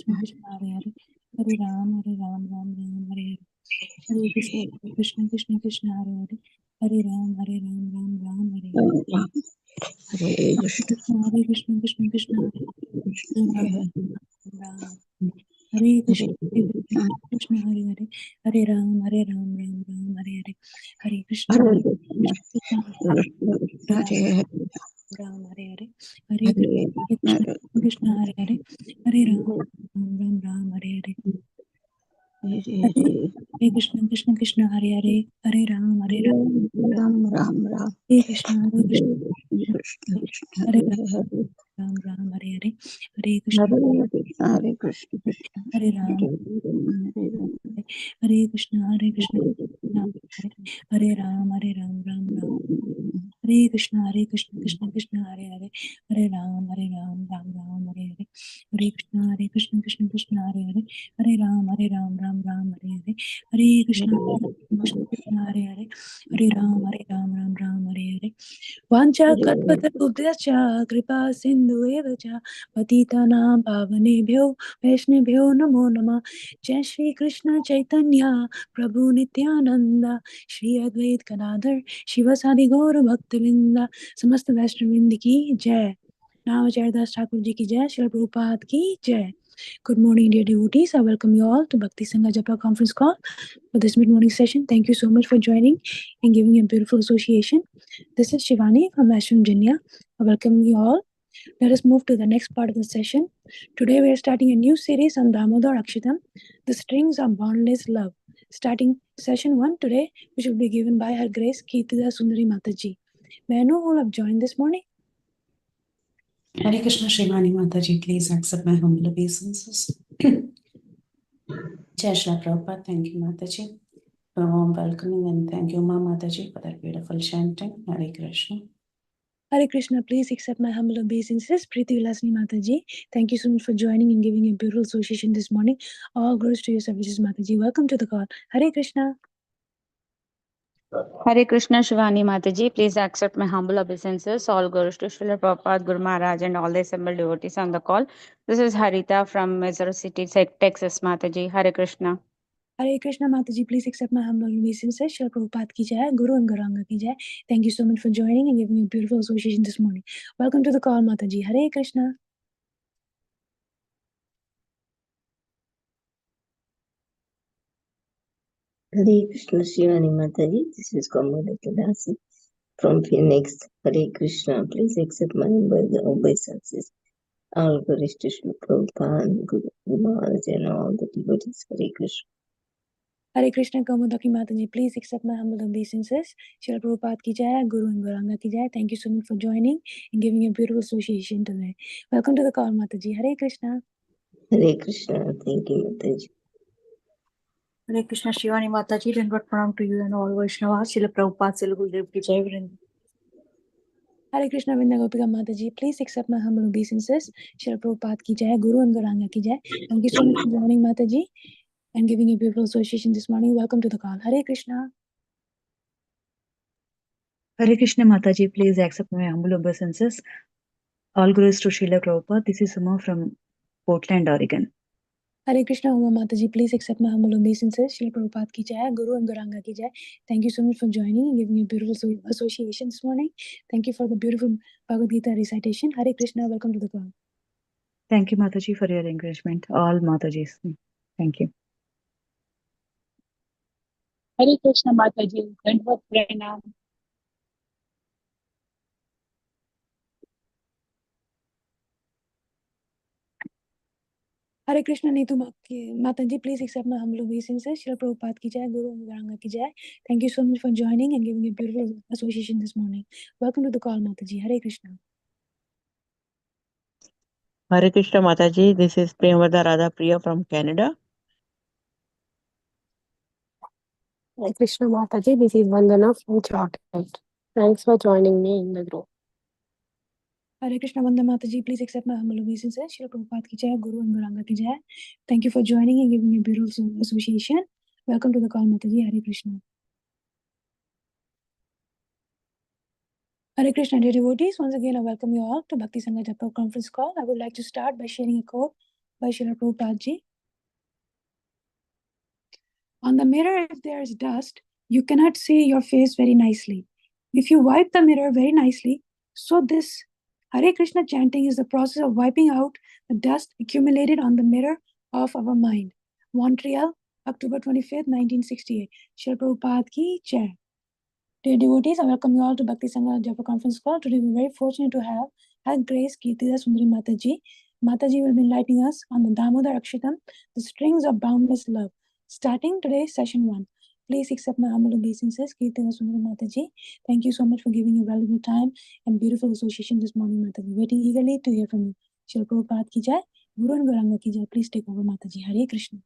Krishna Krishna Hare Hare Hare Ram Ram Ram Hare Hare Hare Krishna Krishna Krishna Hare Hare Hare Ram Ram Ram Hare Hare Hare Krishna. Hare Krishna Krishna Krishna Hare Hare Ram Ram Hare Krishna Krishna Hare Hare Hare Ram Ram Hare Hare Hare Krishna Krishna Hare Ram Hare Hare Hare Krishna Krishna Hare Hare Hare Ram Hare Hare Hare Krishna Krishna Krishna Hare Hare Hare Ram Ram Ram. Hare Krishna Krishna Hare Krishna Ram Hare Hare Hare Krishna Hare Krishna Krishna Hare Ram Hare Krishna Krishna Hare Hare Ram Ram Hare Krishna Krishna Krishna Hare Hare Hare Ram Ram Hare Hare Hare Krishna Krishna Krishna Hare Hare Hare Ram Ram Hare Hare Hare Krishna Krishna Krishna Hare Hare Hare Ram Hare Hare Vancha kalpatarubhyacha kripa sindhueva cha patitanam pavanebhyo vaishnavyo namo namah Jai Shri Krishna Chaitanya Prabhu Nityananda Shri Advait Gadadhar Shivasadi Gaura Bhaktivinoda Samasta Vaishnavinda ki Jai Namacharya Das Thakur ji ki Jai Srila Prabhupada ki Jai. Good morning, dear devotees. I welcome you all to Bhakti Sangha Japa conference call for this mid-morning session. Thank you so much for joining and giving a beautiful association. This is Shivani from Ashram, Virginia. I welcome you all. Let us move to the next part of the session. Today we are starting a new series on Damodara Akshatam, the strings of boundless love. Starting session 1 today, which will be given by Her Grace Kirtida Sundari Mataji. May I know who have joined this morning? Hare Krishna Srimani Mataji, please accept my humble obeisances. Jai Shri Prabhupada, thank you Mataji for a warm welcoming, and thank you Ma Mataji for that beautiful chanting. Hare Krishna. Hare Krishna, please accept my humble obeisances. Preeti Vilasini Mataji, thank you so much for joining and giving a beautiful association this morning. All glories to your services, Mataji. Welcome to the call. Hare Krishna. Hare Krishna Shivani Mataji, please accept my humble obeisances. All glories to Srila Prabhupada, Guru Maharaj and all the assembled devotees on the call. This is Harita from Missouri City, Texas, Mataji. Hare Krishna. Hare Krishna Mataji, please accept my humble obeisances. Srila Prabhupada ki jai, Guru and Gauranga ki jai. Thank you so much for joining and giving me a beautiful association this morning. Welcome to the call, Mataji. Hare Krishna. Hare Krishna Shivani Mataji, this is Kamala Kadasi from Phoenix. Hare Krishna, please accept my obeisances. All glories to Srila Prabhupada, Guru Maharaj and all the devotees. Hare Krishna. Hare Krishna Kamudaki Mataji, please accept my humble obeisances. Srila Prabhupada ki jai, Guru and Gauranga ki jai. Thank you so much for joining and giving a beautiful association today. Welcome to the call, Mataji. Hare Krishna. Hare Krishna, thank you Mataji. Hare Krishna Shivani Mataji, and what pranam to you and all Vaishnavas. Srila Prabhupada Srila Gurudev ki jai. Hare Krishna Vrinda Gopika Mataji, please accept my humble obeisances. Srila Prabhupada ki jai, Guru and Gauranga ki jai. Thank you so much for joining, Mataji, and giving a beautiful association this morning. Welcome to the call. Hare Krishna. Hare Krishna Mataji, please accept my humble obeisances. All glories to Srila Prabhupada. This is Uma from Portland, Oregon. Hare Krishna Uma Mataji, please accept my humble obeisances. Srila Prabhupada ki jai, Guru and Gauranga ki jai. Thank you so much for joining and giving a beautiful association this morning. Thank you for the beautiful Bhagavad Gita recitation. Hare Krishna, welcome to the call. Thank you Mataji for your encouragement. All Matajis. Thank you. Hare Krishna Mataji, Dandvat Pranam. Hare Krishna Neetu Mataji, please accept my humble obeisances. Srila Prabhupada ki jai, Guru and Gauranga ki jai. Thank you so much for joining and giving a beautiful association this morning. Welcome to the call, Mataji. Hare Krishna. Hare Krishna Mataji, this is Premvada Radha Priya from Canada. Hare Krishna Mataji, this is Vandana from Charlotte. Thanks for joining me in the group. Hare Krishna Vandana Mataji, please accept my humble obeisances. Srila Prabhupada ki jai, Guru and Gauranga ki jai. Thank you for joining and giving a beautiful association. Welcome to the call, Mataji. Hare Krishna. Hare Krishna, dear devotees. Once again, I welcome you all to Bhakti Sangha Japa conference call. I would like to start by sharing a quote by Srila Prabhupada Ji. On the mirror, if there is dust, you cannot see your face very nicely. If you wipe the mirror very nicely, so this Hare Krishna chanting is the process of wiping out the dust accumulated on the mirror of our mind. Montreal, October 25th, 1968. Srila Prabhupada Ki Jai. Dear devotees, I welcome you all to Bhakti Sangha Japa conference call. Today we are very fortunate to have Her Grace Kirtida Sundari Mataji. Mataji will be enlightening us on the Damodara Akshitam, the strings of boundless love. Starting today's session 1. Please accept my humble obeisances, Kirtida Sundari Mataji. Thank you so much for giving your valuable time and beautiful association this morning, Mataji. Waiting eagerly to hear from you. Srila Prabhupada Ki Jai, Guru and Gauranga Ki Jai. Please take over, Mataji. Hare Krishna.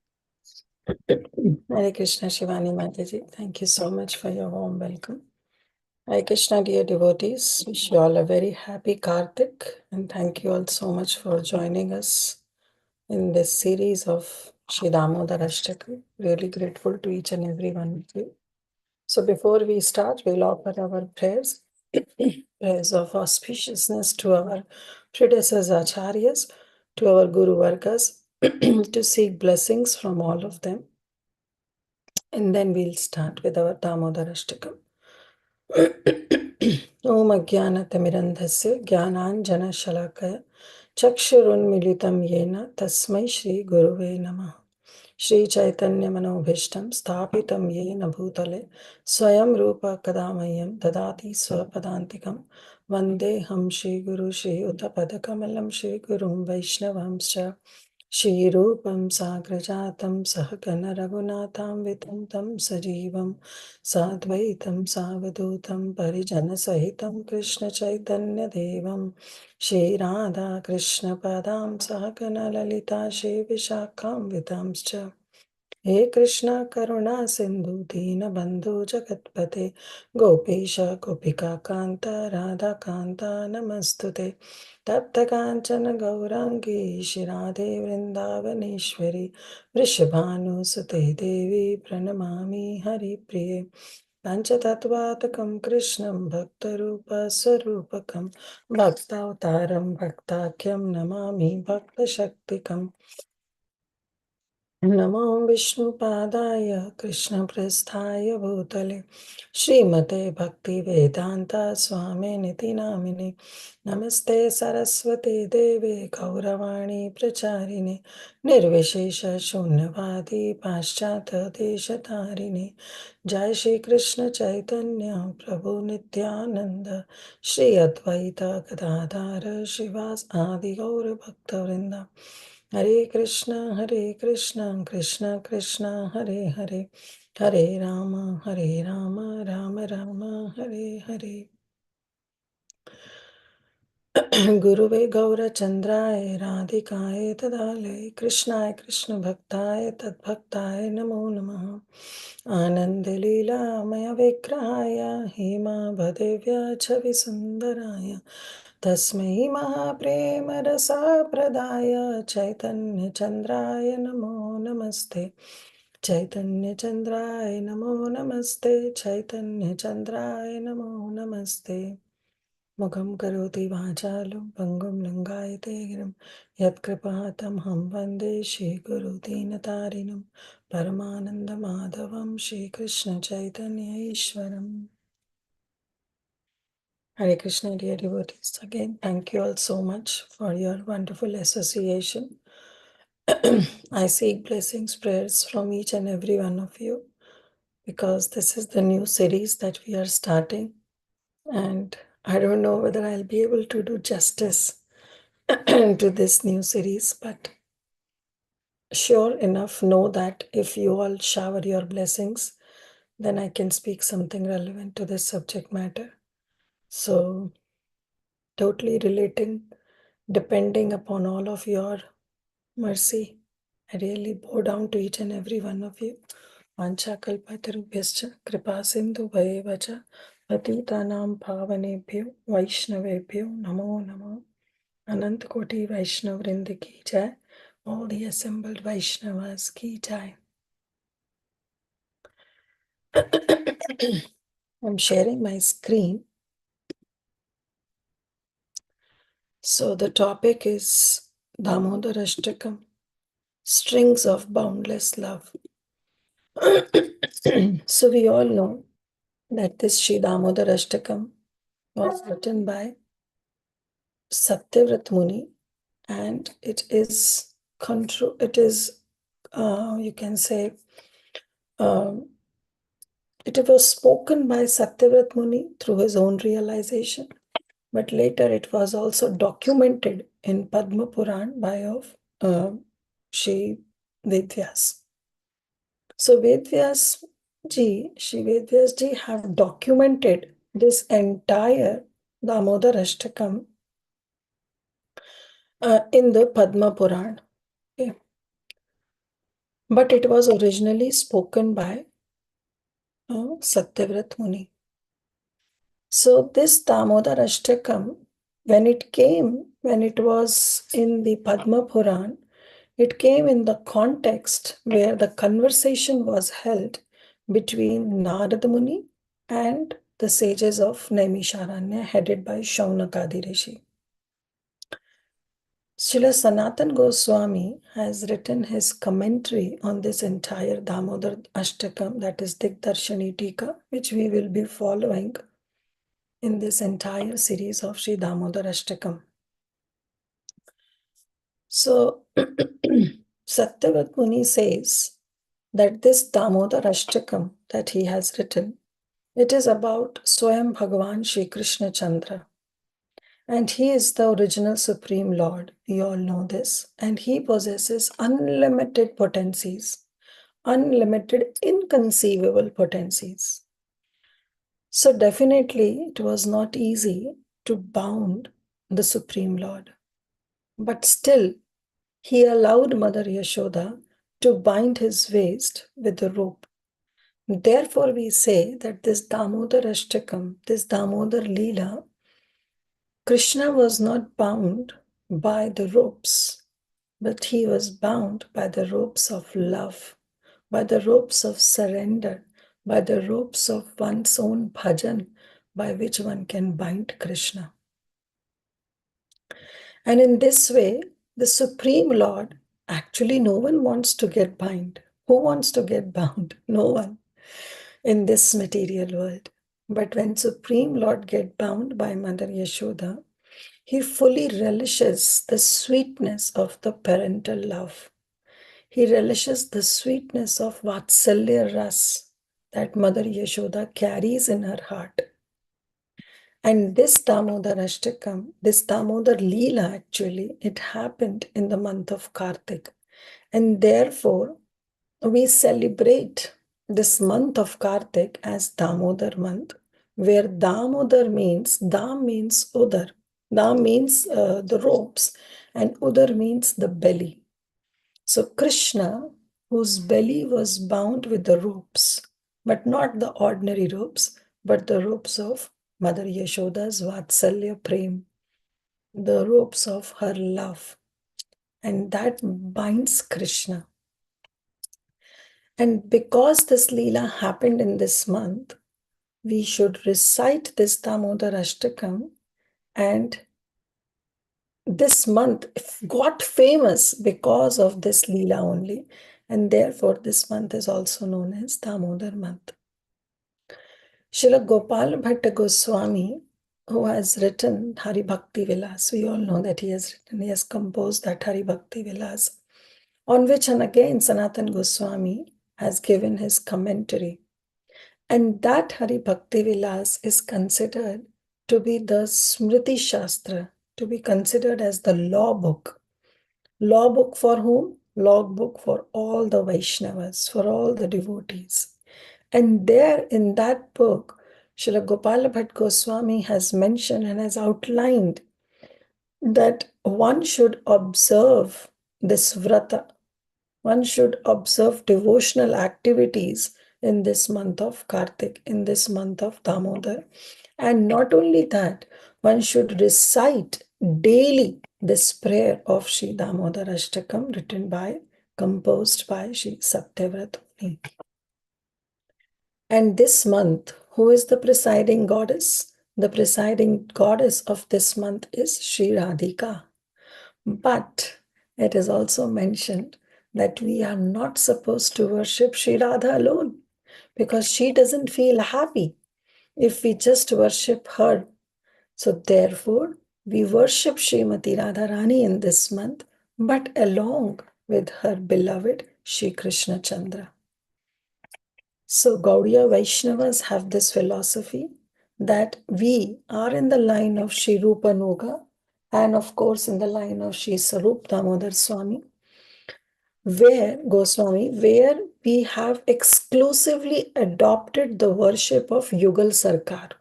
Hare Krishna, Shivani Mataji. Thank you so much for your warm welcome. Hare Krishna, dear devotees. Wish you all a very happy Kartik, and thank you all so much for joining us in this series of Shri Damodara Ashtaka. Really grateful to each and every one of you. So before we start, we'll offer our prayers, prayers of auspiciousness to our predecessors, acharyas, to our Guru Vargas, to seek blessings from all of them. And then we'll start with our Damodara Ashtakam. Om Ajnanatimirandhasya Jnananjana Shalakaya Chakshurunmilitam Yena Tasmai Shri Guruve Namah. Shri Chaitanya Manobhishtam Sthapitam Yena Bhutale Swayam Rupa Kadamayam Dadati Swapadantikam Vandeham Shri Guru Shri Uttapadakamalam Shri Gurum Vaishnavamscha Shri Rupam Sagrajatam Sahagana Raghunatham Vitantam Sajivam Sadvaitam Savadutam Parijana Sahitam Krishna Chaitanya Devam Shri Radha Krishna Padam Sahagana Lalita Shri Vishakam Vitamscha He Krishna Karuna Sindhu Dina Bandhu Jagatpate Gopesha Gopika Kanta Radha Kanta Namastute Tapta Kanchana Gaurangi Shirade Vrindavaneshwari Vrishabhanu Sute Devi Pranamami Hari Priye Panchatattvatakam Krishnam Bhaktarupa Sarupakam Bhaktavtaram Bhaktakyam Namami Bhakta Shaktikam Namo Vishnupadaya Krishna Prasthaya Bhutale Srimate Bhakti Vedanta Swami Niti Namine Namaste Saraswati Deve Gauravani Pracharine Nirvishesha Shunyavadi Paschata Deshatarine Jai Shri Krishna Chaitanya Prabhu Nityananda Shri Advaita Gadadhara Shivas Adi Gaura Bhakta Vrinda Hare Krishna, Krishna Krishna, Hare Hare, Hare Rama, Rama Rama, Hare Hare. Guruve Gaura Chandraya Radhikaya Tadale Krishnaya Krishna Bhaktaya Tadbhaktaya Namo Namaha Ananda Leela Maya Vikrahaya Hema Bhadevya Chavi Sundaraya Tasmai Mahaprema Rasa Pradaya Chaitanya Chandraya Namo Namaste Chaitanya Chandraya Namo Namaste Chaitanya Chandraya Namo Namaste Mukham karoti vachalam pangam langayate giram yatkripatam ham vande Shri Guru Dinatarinam Paramananda Madhavam Shri Krishna Chaitanya Ishwaram. Hare Krishna, dear devotees. Again, thank you all so much for your wonderful association. I seek blessings, prayers from each and every one of you because this is the new series that we are starting. And I don't know whether I'll be able to do justice to this new series, but sure enough, know that if you all shower your blessings, then I can speak something relevant to this subject matter. So, totally relating, depending upon all of your mercy, I really bow down to each and every one of you. Vancha kalpatarubhyascha kripa sindhu bhayevacha patitanam pavanebhyo vaishnavebhyo namo namo. Anant Koti Vaishnav Vrinda Ki Jai. All the assembled Vaishnavas Ki Jai. I'm sharing my screen. So the topic is Damodara Ashtakam. strings of boundless love. So we all know that this Sri Damodara Ashtakam was written by Satyavrat Muni, and it is you can say it was spoken by Satyavrat Muni through his own realization, but later it was also documented in Padma Puran by Shri Vedvyas. So Shri Vedvyas ji have documented this entire Damodara Ashtakam in the Padma Puran. Okay. But it was originally spoken by Satyavrat Muni. So this Damodara Ashtakam, when it was in the Padma Puran, it came in the context where the conversation was held between Narada Muni and the sages of Naimisharanya, headed by Shaunakadi Rishi. Srila Sanatan Goswami has written his commentary on this entire Damodar Ashtakam, that is Digdarshani Tika, which we will be following in this entire series of Sri Damodar Ashtakam. So, Satyavat Muni says that this Damodar Ashtakam that he has written, it is about Swayam Bhagavan Shri Krishna Chandra. And he is the original Supreme Lord. We all know this. And he possesses unlimited potencies, unlimited, inconceivable potencies. So definitely it was not easy to bound the Supreme Lord. But still, he allowed Mother Yashoda to bind his waist with the rope. Therefore, we say that this Damodar Ashtakam, this Damodar Leela, Krishna was not bound by the ropes, but he was bound by the ropes of love, by the ropes of surrender, by the ropes of one's own bhajan, by which one can bind Krishna. And in this way, the Supreme Lord, actually no one wants to get bound. Who wants to get bound? No one in this material world. But when Supreme Lord get bound by Mother Yashoda, he fully relishes the sweetness of the parental love. He relishes the sweetness of Vatsalya Ras that Mother Yashoda carries in her heart. And this Damodar Ashtakam, this Damodar Leela actually, it happened in the month of Kartik. And therefore, we celebrate this month of Kartik as Damodar month, where Damodar means, Dam means Udar. Dam means the ropes, and Udar means the belly. So Krishna, whose belly was bound with the ropes, but not the ordinary ropes, but the ropes of Mother Yashoda's Vatsalya Prem, the ropes of her love. And that binds Krishna. And because this Leela happened in this month, we should recite this Damodar Ashtakam, and this month got famous because of this Leela only, and therefore this month is also known as Damodar month. Srila Gopal Bhatta Goswami, who has written Hari Bhakti Vilas, we all know that he has composed that Hari Bhakti Vilas, on which and again Sanatan Goswami has given his commentary. And that Hari Bhakti Vilas is considered to be the Smriti Shastra, to be considered as the law book. Law book for whom? Law book for all the Vaishnavas, for all the devotees. And there in that book, Srila Gopala Bhatt Goswami has mentioned and has outlined that one should observe this vrata. One should observe devotional activities in this month of Kartik, in this month of Damodar. And not only that, one should recite daily this prayer of Sri Damodar Ashtakam composed by Sri Satyavrat Muni. And this month, who is the presiding goddess? The presiding goddess of this month is Sri Radhika. But it is also mentioned that we are not supposed to worship Sri Radha alone, because she doesn't feel happy if we just worship her. So therefore, we worship Srimati Radharani in this month, but along with her beloved Shri Krishna Chandra. So Gaudiya Vaishnavas have this philosophy that we are in the line of Shri Rupa Nuga and of course in the line of Shri Sarup Damodar Swami, where we have exclusively adopted the worship of Yugal Sarkar.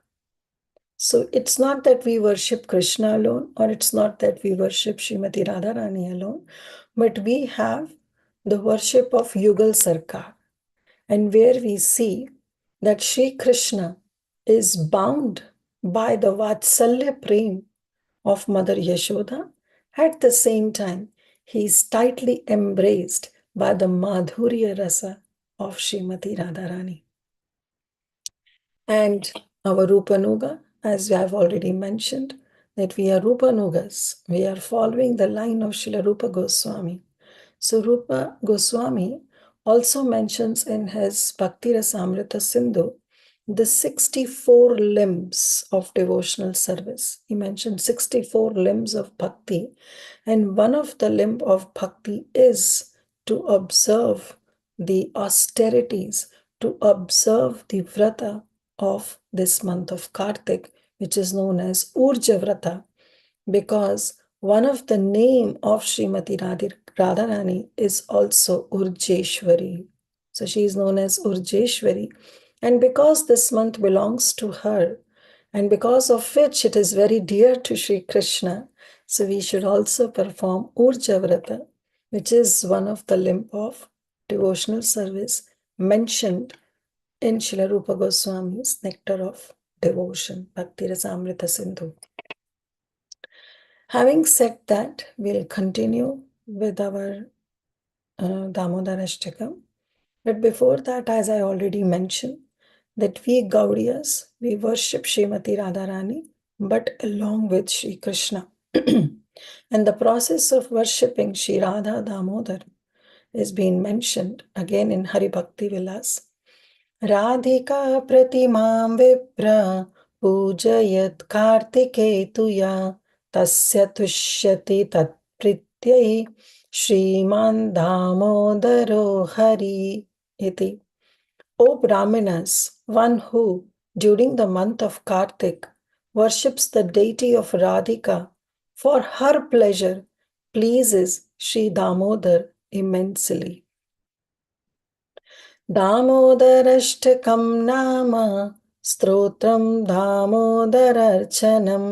So it's not that we worship Krishna alone, or it's not that we worship Srimati Radharani alone, but we have the worship of Yugal Sarkar, and where we see that Sri Krishna is bound by the Vatsalya Prem of Mother Yashoda. At the same time, he is tightly embraced by the Madhurya Rasa of Srimati Radharani. And our Rupanuga, as I have already mentioned, that we are Rupanugas. We are following the line of Srila Rupa Goswami. So Rupa Goswami also mentions in his Bhakti Rasamrita Sindhu the 64 limbs of devotional service. He mentioned 64 limbs of bhakti, and one of the limb of bhakti is to observe the austerities, to observe the vrata of this month of Kartik, which is known as Urja Vrata, because one of the name of Srimati Radharani is also Urjeshwari. So she is known as Urjeshwari. And because this month belongs to her, and because of which it is very dear to Sri Krishna, so we should also perform Urja Vrata, which is one of the limb of devotional service mentioned in Srila Rupa Goswami's Nectar of Devotion, Bhakti Rasamrita Sindhu. Having said that, we'll continue with our Damodara Ashtakam. But before that, as I already mentioned, that we Gaudiyas, we worship Srimati Radharani, but along with Sri Krishna. And the process of worshipping Sri Radha Damodar is being mentioned again in Hari Bhakti Vilas. Radhika pratimam vipra pujayat kartiketuya tasya tushyati tatprityai Shriman Damodaro Hari iti. O Brahmanas, one who, during the month of Kartik, worships the deity of Radhika for her pleasure, pleases Sri Damodar immensely. दामोदरष्टकं नाम स्तोत्रं दामोदरार्चनं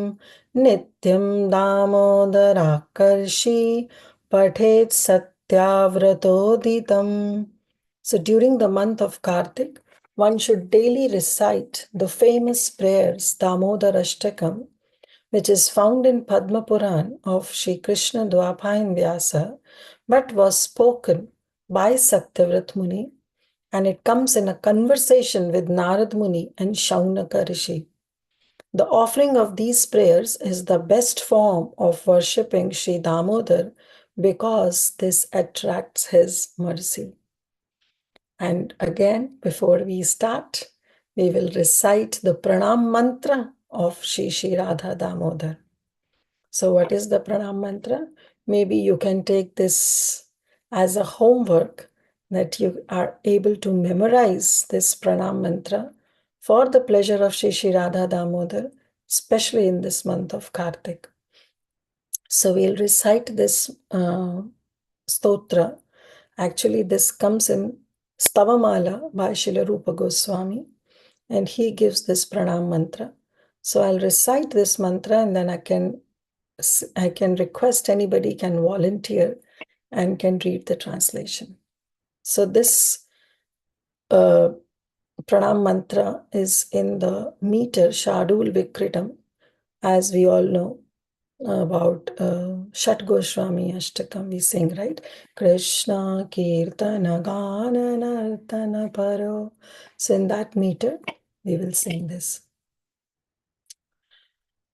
नित्यं दामोदराकर्षि पठेत् सत्याव्रतोदितम्. So during the month of Kartik, one should daily recite the famous prayers Damodar Ashtakam, which is found in Padma Puran of Sri Krishna Dwapayan Vyasa, but was spoken by Satyavrat Muni, and it comes in a conversation with Narad Muni and Shaunaka Rishi. The offering of these prayers is the best form of worshipping Sri Damodar because this attracts his mercy. And again, before we start, we will recite the Pranam Mantra of Shri Shri Radha Damodar. So what is the Pranam Mantra? Maybe you can take this as a homework, that you are able to memorize this Pranam Mantra for the pleasure of Shri Shri Radha Damodar, especially in this month of Kartik. So we'll recite this stotra. Actually, this comes in Stavamala by Srila Rupa Goswami, and he gives this Pranam Mantra. So I'll recite this mantra, and then I can request anybody can volunteer and can read the translation. So this Pranam Mantra is in the meter Shadul Vikritam, as we all know about Shat Goswami Ashtakam, we sing, right? Krishna Kirtana Gana Nartana Paro. So in that meter, we will sing this.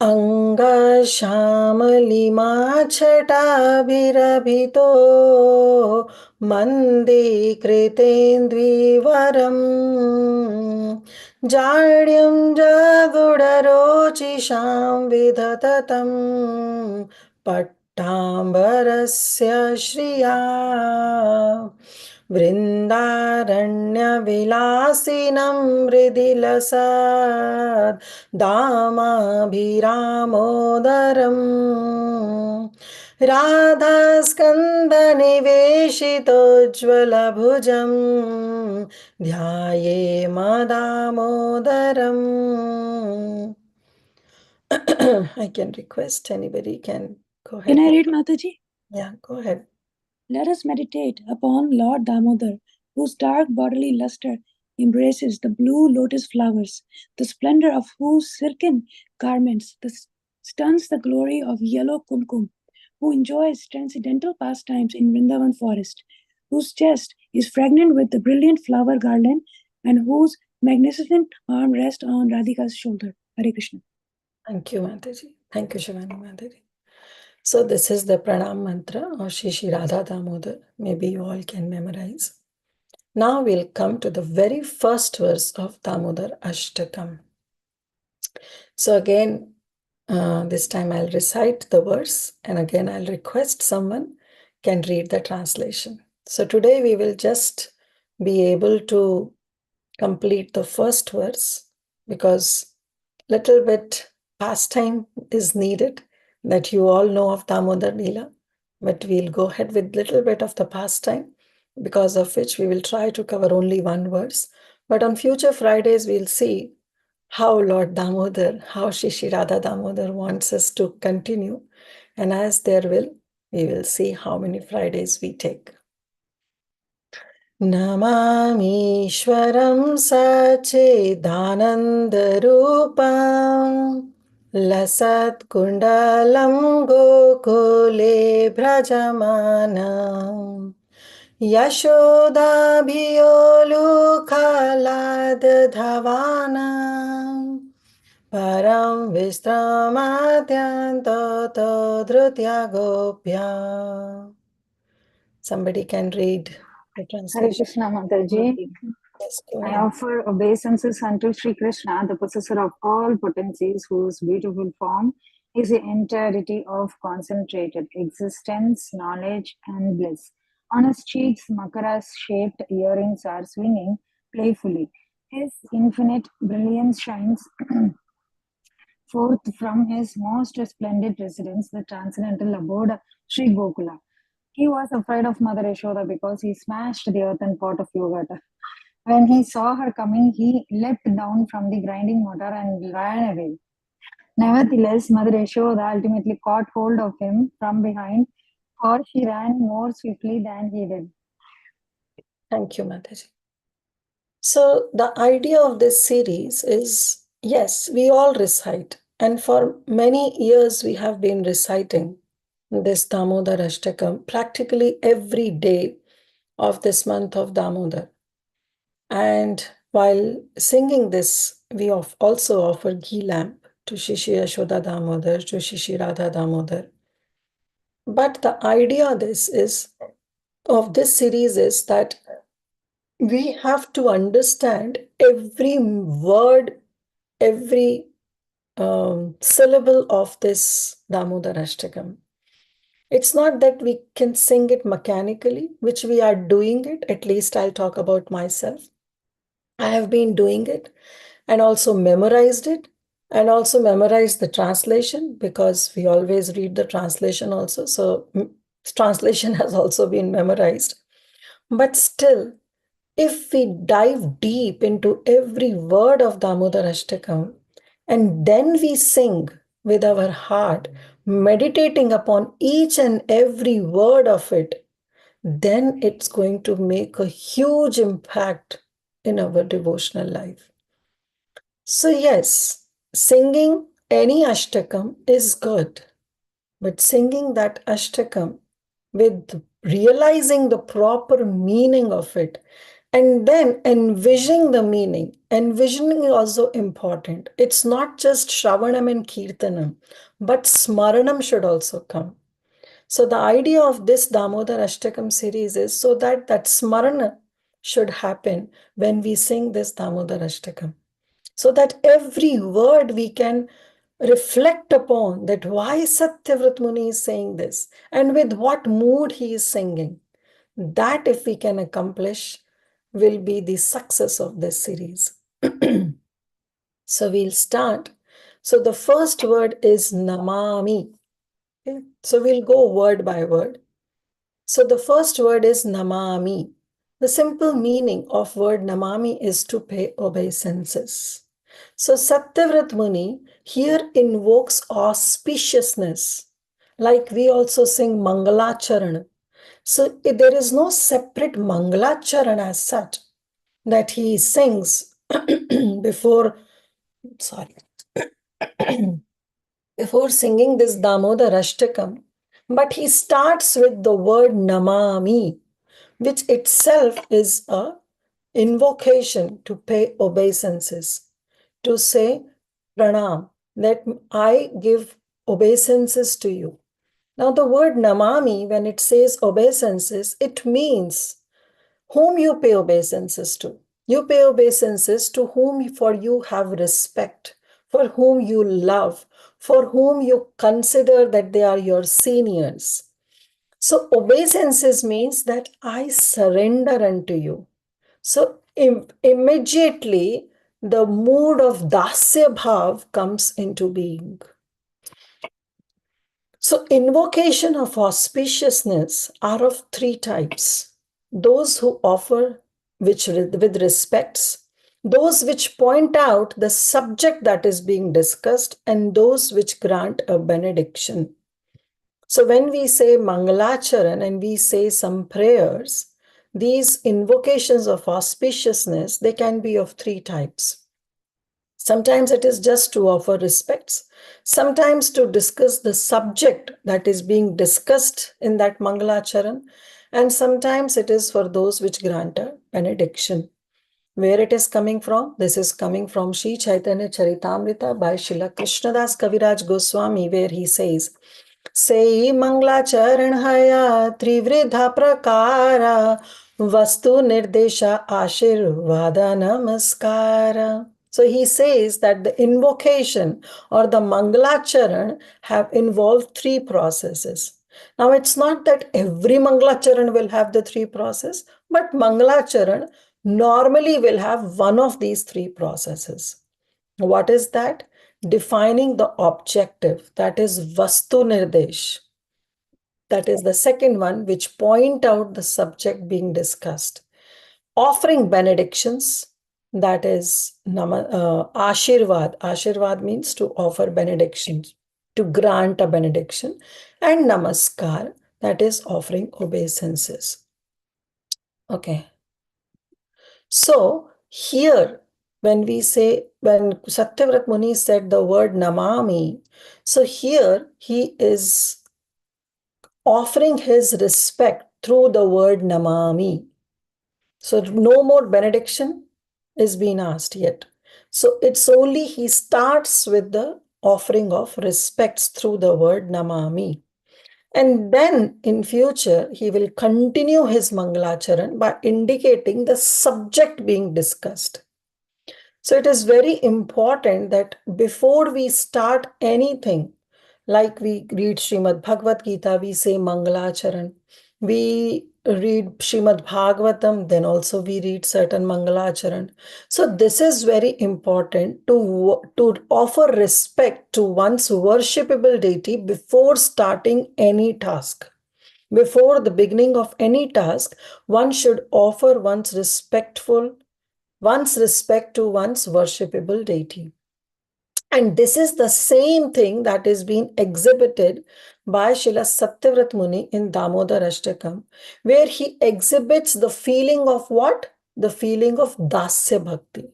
अङ्गश्यामलिमाछटाभिरभितो मन्दीकृतेन्द्विवरम् जाड्यं जागुडरोचिषां विधततं पट्टाम्बरस्य Shriya वृन्दारण्यविलासिनं मृदिलसद् दामाभिरामोदरम् राधास्कन्दनिवेशितोज्ज्वलभुजं ध्याये मदामोदरम्. I can request anybody can go ahead. Can I read, Mataji? Yeah, go ahead. Let us meditate upon Lord Damodar, whose dark bodily luster embraces the blue lotus flowers, the splendor of whose silken garments stuns the glory of yellow kumkum, who enjoys transcendental pastimes in Vrindavan forest, whose chest is fragrant with the brilliant flower garland, and whose magnificent arm rests on Radhika's shoulder. Hare Krishna. Thank you, Mataji. Thank you, Shivani Mataji. So this is the pranam mantra of Shri Shri Radha Damodar. Maybe you all can memorize. Now we'll come to the very first verse of Damodar Ashtakam. So again, this time I'll recite the verse, and again I'll request someone can read the translation. So today we will just be able to complete the first verse because little bit pastime is needed, that you all know of Damodar Leela, but we'll go ahead with little bit of the pastime, because of which we will try to cover only one verse. But on future Fridays, we'll see how Lord Damodar, how Shri Shri Radha Damodar wants us to continue. And as there will, we will see how many Fridays we take. नमामीश्वरं सच्चिदानन्दरूपं लसत्कुण्डलं गोकुले भ्रजमानं यशोदाभियोलुखलादधवानं परं विश्रमाद्यन्तो धृत्या Gopya. Somebody can read the Hare translation. Krishna Mataji. Yes, go I ahead. offer obeisances unto Sri Krishna, the possessor of all potencies, whose beautiful form is the entirety of concentrated existence, knowledge, and bliss. On his cheeks, Makara-shaped earrings are swinging playfully. His infinite brilliance shines forth from his most splendid residence, the transcendental abode Sri Gokula. He was afraid of Mother Yashoda because he smashed the earthen pot of yogurt. When he saw her coming, he leapt down from the grinding mortar and ran away. Nevertheless, Mother Yashoda ultimately caught hold of him from behind, for she ran more swiftly than he did. Thank you, Mataji. So the idea of this series is, yes, we all recite. And for many years, we have been reciting this Damodar Ashtakam practically every day of this month of Damodar. And while singing this, we also offer ghee lamp to Shri Shri Yashoda Damodar, to Shri Shri Radha Damodar. But the idea of this series is that we have to understand every word, every syllable of this Damodar Ashtakam. It's not that we can sing it mechanically, which we are doing it. At least I'll talk about myself. I have been doing it and also memorized it, and also memorized the translation, because we always read the translation also. So translation has also been memorized. But still, if we dive deep into every word of Damodar Ashtakam and then we sing with our heart, meditating upon each and every word of it, then it's going to make a huge impact in our devotional life. So yes, singing any Ashtakam is good, but singing that Ashtakam with realizing the proper meaning of it And then envisioning the meaning. Envisioning is also important. It's not just Shravanam and Kirtanam, but Smaranam should also come. So the idea of this Damodara Ashtakam series is so that Smarana should happen when we sing this Damodara Ashtakam. So that every word we can reflect upon that why Satyavrat Muni is saying this and with what mood he is singing. That if we can accomplish will be the success of this series. So we'll start. So the first word is Namami. Okay? So we'll go word by word. So the first word is Namami. The simple meaning of word Namami is to pay obeisances. So Satyavrat Muni here invokes auspiciousness. Like we also sing Mangalacharan. So there is no separate Mangalacharan as such that he sings before, before singing this Damodar Ashtakam. But he starts with the word Namami, which itself is a invocation to pay obeisances, to say pranam, that I give obeisances to you. Now the word namami, when it says obeisances, it means whom you pay obeisances to. You pay obeisances to whom for you have respect, for whom you love, for whom you consider that they are your seniors. So obeisances means that I surrender unto you. So immediately the mood of dasya bhav comes into being. So invocation of auspiciousness are of three types. Those who offer with respects, those which point out the subject that is being discussed, and those which grant a benediction. So when we say Mangalacharan and we say some prayers, these invocations of auspiciousness, they can be of three types. Sometimes it is just to offer respects, sometimes to discuss the subject that is being discussed in that Mangalacharan, and sometimes it is for those which grant a benediction. Where it is coming from? This is coming from Sri Chaitanya Charitamrita by Srila Krishnadas Kaviraj Goswami, where he says, Sei Mangalacharan haya trivridha prakara vastu nirdesha ashirvada namaskara. So he says that the invocation or the Mangalacharan have involved three processes. Now it's not that every Mangalacharan will have the three processes, but Mangalacharan normally will have one of these three processes. What is that? Defining the objective, that is Vastu Nirdesh. That is the second one, which point out the subject being discussed. Offering benedictions, that is Ashirvad. Ashirvad means to offer benedictions, to grant a benediction. And Namaskar, that is offering obeisances. Okay. So here, when Satyavrat Muni said the word Namami, so here he is offering his respect through the word Namami. So no more benediction is being asked yet. So it's only he starts with the offering of respects through the word Namami. And then in future, he will continue his Mangalacharan by indicating the subject being discussed. So it is very important that before we start anything, like we read Srimad Bhagavad Gita, we say Mangalacharan. We read Srimad Bhagavatam, then also we read certain Mangalacharan. So this is very important to offer respect to one's worshipable deity before starting any task. Before the beginning of any task, one should offer one's respect to one's worshipable deity. And this is the same thing that is being exhibited by Srila Satyavrat Muni in Damodar Ashtakam, where he exhibits the feeling of what? The feeling of Dasya Bhakti.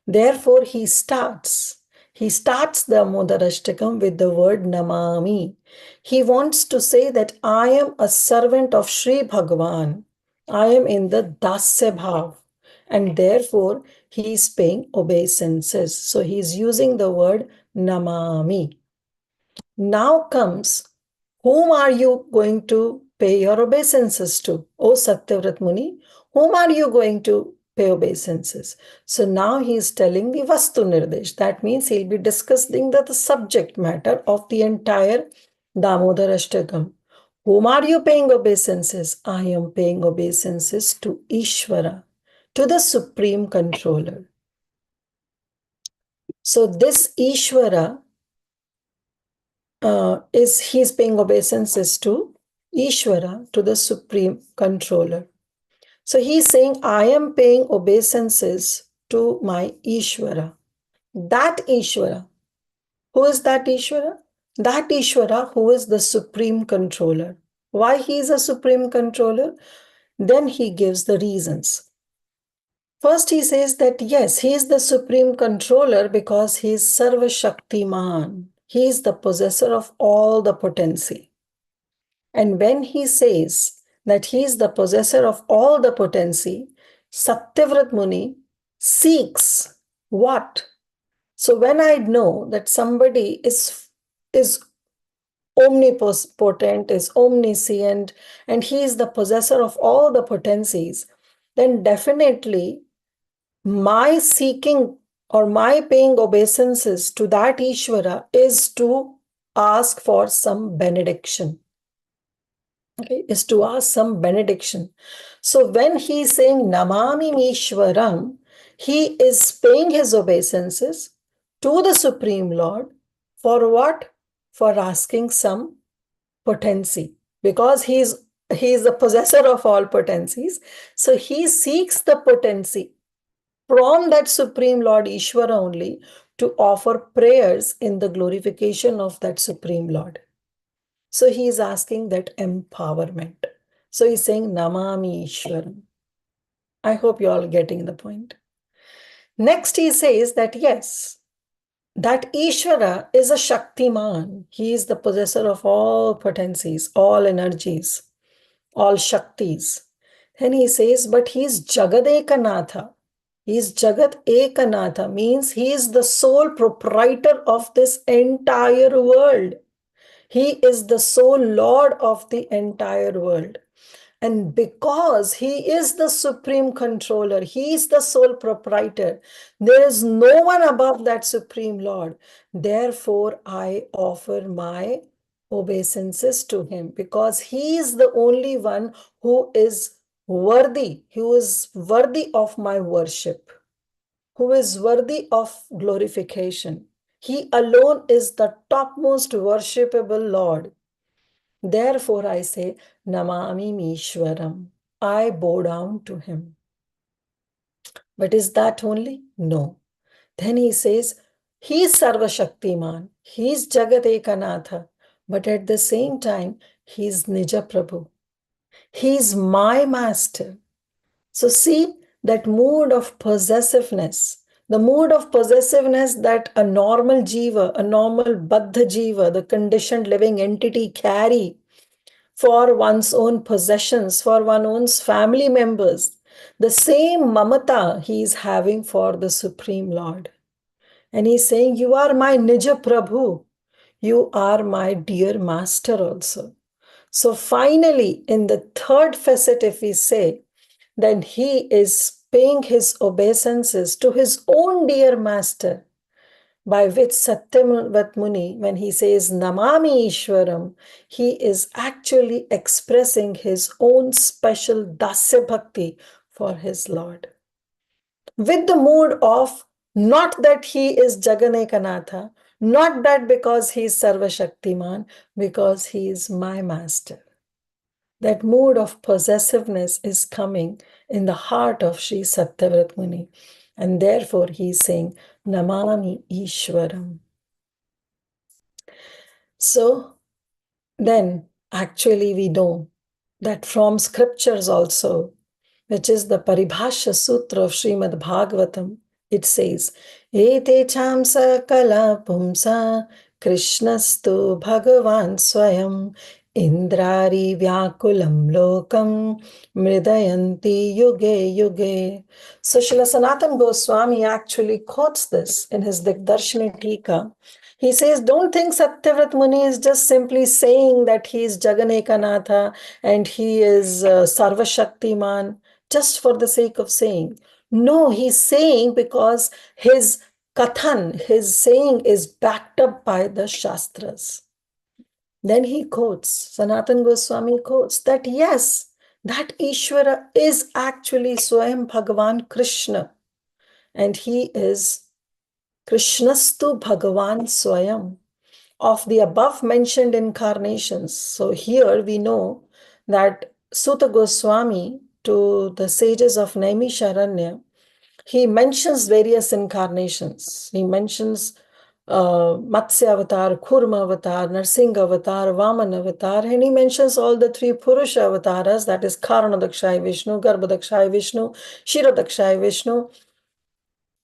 Therefore, he starts the Damodar Ashtakam with the word Namami. He wants to say that I am a servant of Sri Bhagavan. I am in the Dasya Bhav. and therefore he is paying obeisances. So he is using the word namami. Now comes, whom are you going to pay your obeisances to? O Satyavrat Muni, whom are you going to pay obeisances? So now he is telling the Vastu Nirdesh. That means he'll be discussing the subject matter of the entire Damodara Ashtakam. Whom are you paying obeisances? I am paying obeisances to Ishvara, to the Supreme Controller. So this Ishvara he's paying obeisances to Ishvara, to the Supreme Controller. So he's saying, I am paying obeisances to my Ishvara. That Ishvara. Who is that Ishvara? That Ishvara who is the Supreme Controller. Why he is a Supreme Controller? Then he gives the reasons. First, he says that yes, he is the Supreme Controller because he is Sarva Shaktiman. He is the possessor of all the potency. And when he says that he is the possessor of all the potency, Satyavrat Muni seeks what? So when I know that somebody is omnipotent, is omniscient, and he is the possessor of all the potencies, then definitely my seeking or my paying obeisances to that Ishvara is to ask for some benediction. Okay, is to ask some benediction. So when he is saying Namami Ishwaram, he is paying his obeisances to the Supreme Lord for what? For asking some potency. Because he is the possessor of all potencies. So he seeks the potency from that Supreme Lord Ishvara only to offer prayers in the glorification of that Supreme Lord. So he is asking that empowerment. So he's saying Namami Ishwaram. I hope you're all getting the point. Next he says that yes, that Ishvara is a Shaktiman. He is the possessor of all potencies, all energies, all Shaktis. Then he says, but he is Jagadekanatha. He is Jagat Ekanatha, means he is the sole proprietor of this entire world. He is the sole Lord of the entire world. And because he is the Supreme Controller, he is the sole proprietor, there is no one above that Supreme Lord. Therefore, I offer my obeisances to him because he is the only one who is worthy of my worship, who is worthy of glorification. He alone is the topmost worshipable Lord. Therefore, I say, Namami Mishwaram. I bow down to him. But is that only? No. Then he says, he is Sarva Shaktiman. He is Jagat Ekanatha. But at the same time, he is Nija Prabhu. He is my master. So see that mood of possessiveness, the mood of possessiveness that a normal jiva, a normal baddha jiva, the conditioned living entity carry for one's own possessions, for one's own family members. The same mamata he is having for the Supreme Lord. And he's saying, you are my Nija Prabhu. You are my dear master also. So finally, in the third facet, if we say, then he is paying his obeisances to his own dear master, by which Satyavrat Muni, when he says Namami Ishwaram, he is actually expressing his own special Dasya Bhakti for his Lord. With the mood of not that he is Jaganekanatha, not that because he is Sarva Shaktiman, because he is my master. That mood of possessiveness is coming in the heart of Sri Satyavrat Muni. And therefore he is saying, Namami Ishwaram. So then actually we know that from scriptures also, which is the Paribhasha Sutra of Srimad Bhagavatam, it says, Ete chamsa kala pumsa Krishnastu Bhagavan Swayam Indrari Vyakulam Lokam Mridayanti Yuge Yuge. So Srila Sanatana Goswami actually quotes this in his Digdarshani Tika. He says, don't think Satyavrat Muni is just simply saying that he is Jaganekanatha and he is Sarva Shaktiman just for the sake of saying. No, he's saying because his kathan, his saying is backed up by the Shastras. Then he quotes, Sanatana Goswami quotes that yes, that Ishvara is actually Swayam Bhagavan Krishna. And he is Krishnastu Bhagavan Swayam of the above mentioned incarnations. So here we know that Suta Goswami to the sages of Naimisharanya, he mentions various incarnations. He mentions Matsya Avatar, Kurma Avatar, Narsingha Avatar, Vaman Avatar, and he mentions all the three Purusha avatars, that is Karanadakshay Vishnu, Garbhadakshay Vishnu, Shirodakshay Vishnu.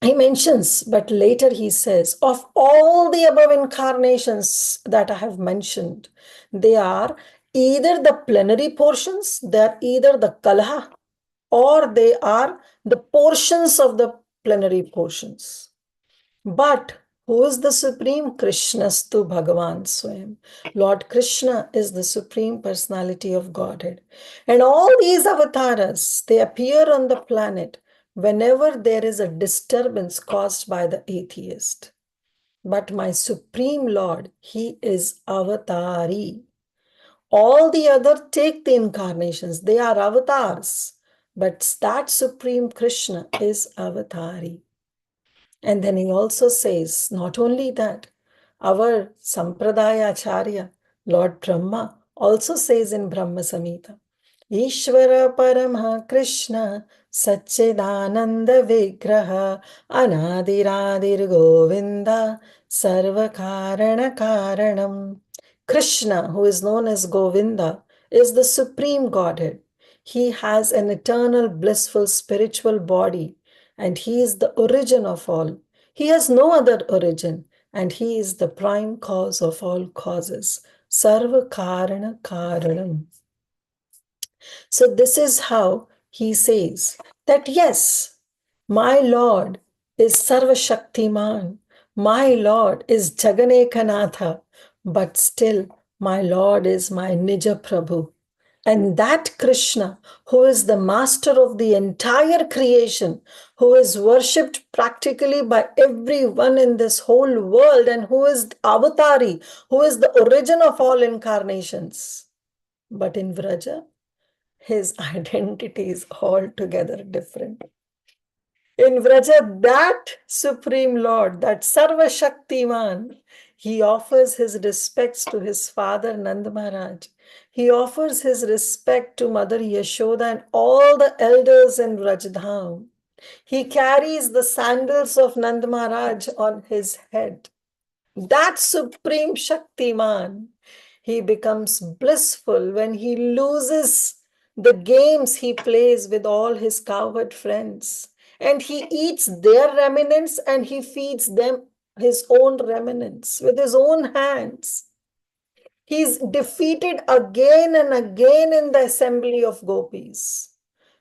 He mentions, but later he says, of all the above incarnations that I have mentioned, they are either the plenary portions, they are either the Kalaha, or they are the portions of the plenary portions. But who is the Supreme? Krishnastu Bhagavan Swayam. Lord Krishna is the Supreme Personality of Godhead. And all these avatars, they appear on the planet whenever there is a disturbance caused by the atheist. But my Supreme Lord, he is avatari. All the other take the incarnations, they are avatars. But that Supreme Krishna is avatari. And then he also says, not only that, our Sampradaya Acharya, Lord Brahma, also says in Brahma Samhita, Ishvara Paramah Krishna Satchidananda Vigraha Anadiradir Govinda Sarva Karana Karanam. Krishna, who is known as Govinda, is the Supreme Godhead. He has an eternal, blissful, spiritual body, and he is the origin of all. He has no other origin, and he is the prime cause of all causes. Sarva Karana Karanam. So this is how he says that yes, my Lord is Sarva Shaktiman. My Lord is Jaganekanatha, but still my Lord is my Nija Prabhu. And that Krishna, who is the master of the entire creation, who is worshipped practically by everyone in this whole world, and who is Avatari, who is the origin of all incarnations. But in Vraja, his identity is altogether different. In Vraja, that Supreme Lord, that Sarva Shaktiman, he offers his respects to his father Nanda Maharaj. He offers his respect to Mother Yashoda and all the elders in Vrajdham. He carries the sandals of Nanda Maharaj on his head. That Supreme Shaktiman, he becomes blissful when he loses the games he plays with all his cowherd friends. And he eats their remnants and he feeds them his own remnants with his own hands. He's defeated again and again in the assembly of gopis,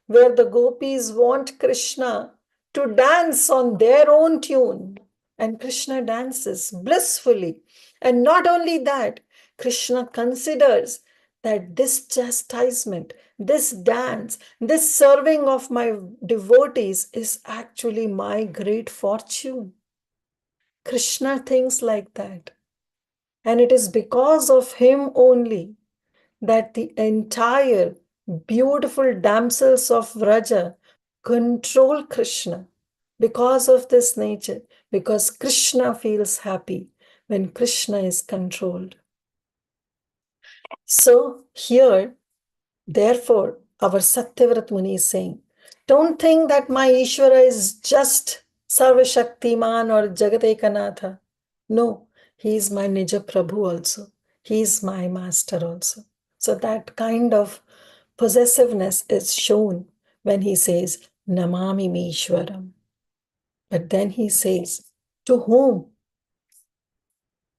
where the gopis want Krishna to dance on their own tune. And Krishna dances blissfully. And not only that, Krishna considers that this chastisement, this dance, this serving of my devotees is actually my great fortune. Krishna thinks like that. And it is because of him only that the entire beautiful damsels of Vraja control Krishna because of this nature, because Krishna feels happy when Krishna is controlled. So here, therefore, our Satyavrat Muni is saying, don't think that my Ishvara is just Sarva Shaktiman or Jagatekanatha. No, he is my Nija Prabhu also. He is my master also. So that kind of possessiveness is shown when he says, Namami Ishwaram. But then he says, to whom?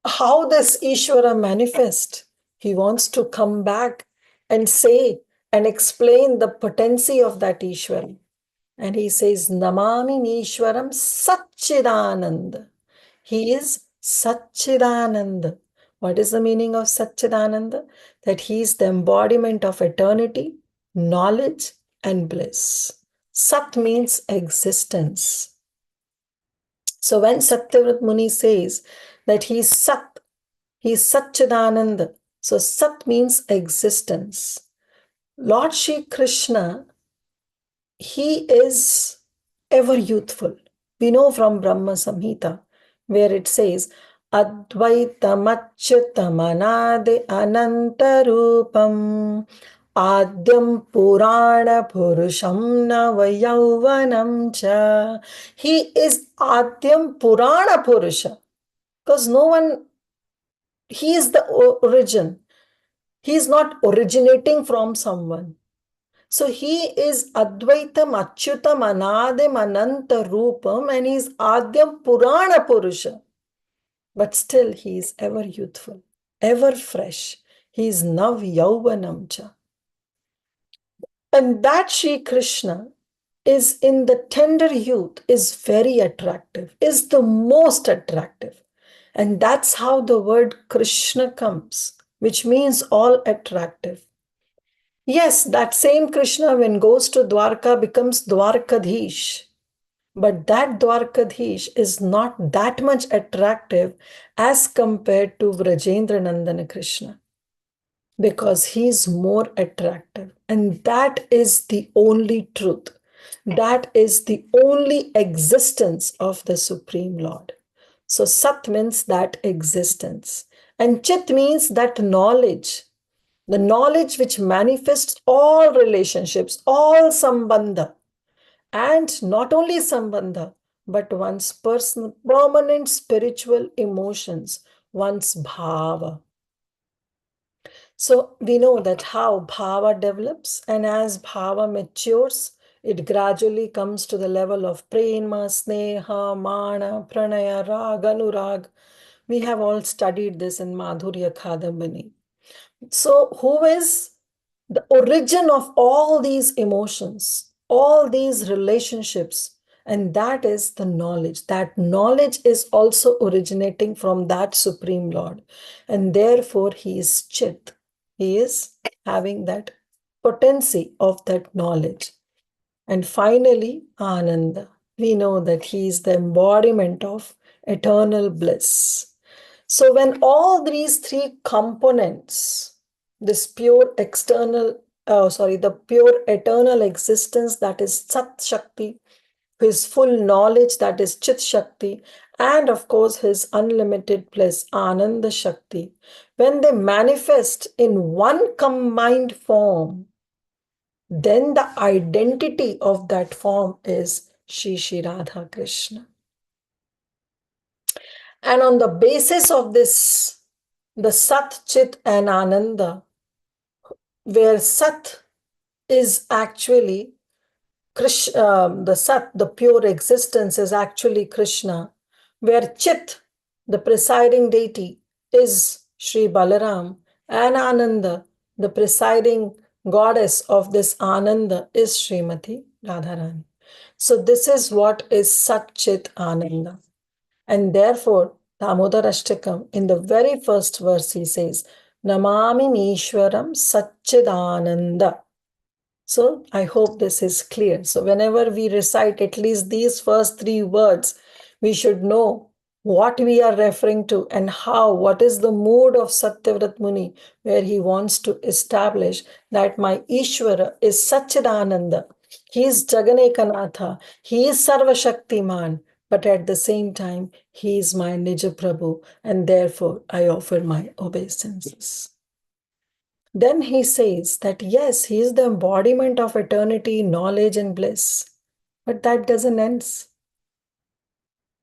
How does Ishvara manifest? He wants to come back and say and explain the potency of that Ishwaram. And he says, Namami Ishwaram Satchidanand. He is Satchidanand. What is the meaning of Satchidanand? That he is the embodiment of eternity, knowledge, and bliss. Sat means existence. So when Satyavrat Muni says that he is Sat, he is Satchidanand. So Sat means existence. Lord Shri Krishna, he is ever youthful. We know from Brahma Samhita, where it says, Advaitamatchutamanade anantarupam Adyam Purana Purusham Navayauvanam cha. He is Adyam Purana Purusha. Because no one, he is the origin. He is not originating from someone. So he is Advaitam Achyutam Anadam Ananta Rupam and he is Adyam Purana Purusha. But still he is ever youthful, ever fresh. He is Nav Yauvanam cha. And that Sri Krishna is in the tender youth, is very attractive, is the most attractive. And that's how the word Krishna comes, which means all attractive. Yes, that same Krishna, when goes to Dwarka, becomes Dwarkadhish. But that Dwarkadhish is not that much attractive as compared to Vrajendra Nandana Krishna, because he is more attractive. And that is the only truth. That is the only existence of the Supreme Lord. So Sat means that existence. And Chit means that knowledge. The knowledge which manifests all relationships, all sambandha. And not only sambandha, but one's personal, permanent spiritual emotions, one's bhava. So we know that how bhava develops, and as bhava matures, it gradually comes to the level of prema, sneha, mana, pranaya, rag, anurag. We have all studied this in Madhurya Kadambini. So who is the origin of all these emotions, all these relationships? And that is the knowledge. That knowledge is also originating from that Supreme Lord. And therefore he is Chit. He is having that potency of that knowledge. And finally, Ananda. We know that he is the embodiment of eternal bliss. So when all these three components, this pure external, the pure eternal existence that is Sat Shakti, his full knowledge that is Chit Shakti, and of course his unlimited bliss, Ananda Shakti, when they manifest in one combined form, then the identity of that form is Shri Radha Krishna. And on the basis of this, the Sat, Chit, and Ananda, where Sat is actually Krishna, the Sat, the pure existence, is actually Krishna, where Chit, the presiding deity, is Sri Balaram, and Ananda, the presiding goddess of this Ananda, is Srimati Radharani. So this is what is Sat, Chit, Ananda. And therefore, Damodara Ashtakam, in the very first verse, he says, Namami Ishwaram Satchidananda. So I hope this is clear. So whenever we recite at least these first three words, we should know what we are referring to and how, what is the mood of Satyavrat Muni, where he wants to establish that my Ishwara is Satchidananda. He is Jaganekanatha. He is Sarva Shaktiman. But at the same time, he is my Nija Prabhu, and therefore I offer my obeisances. Then he says that yes, he is the embodiment of eternity, knowledge, and bliss. But that doesn't end.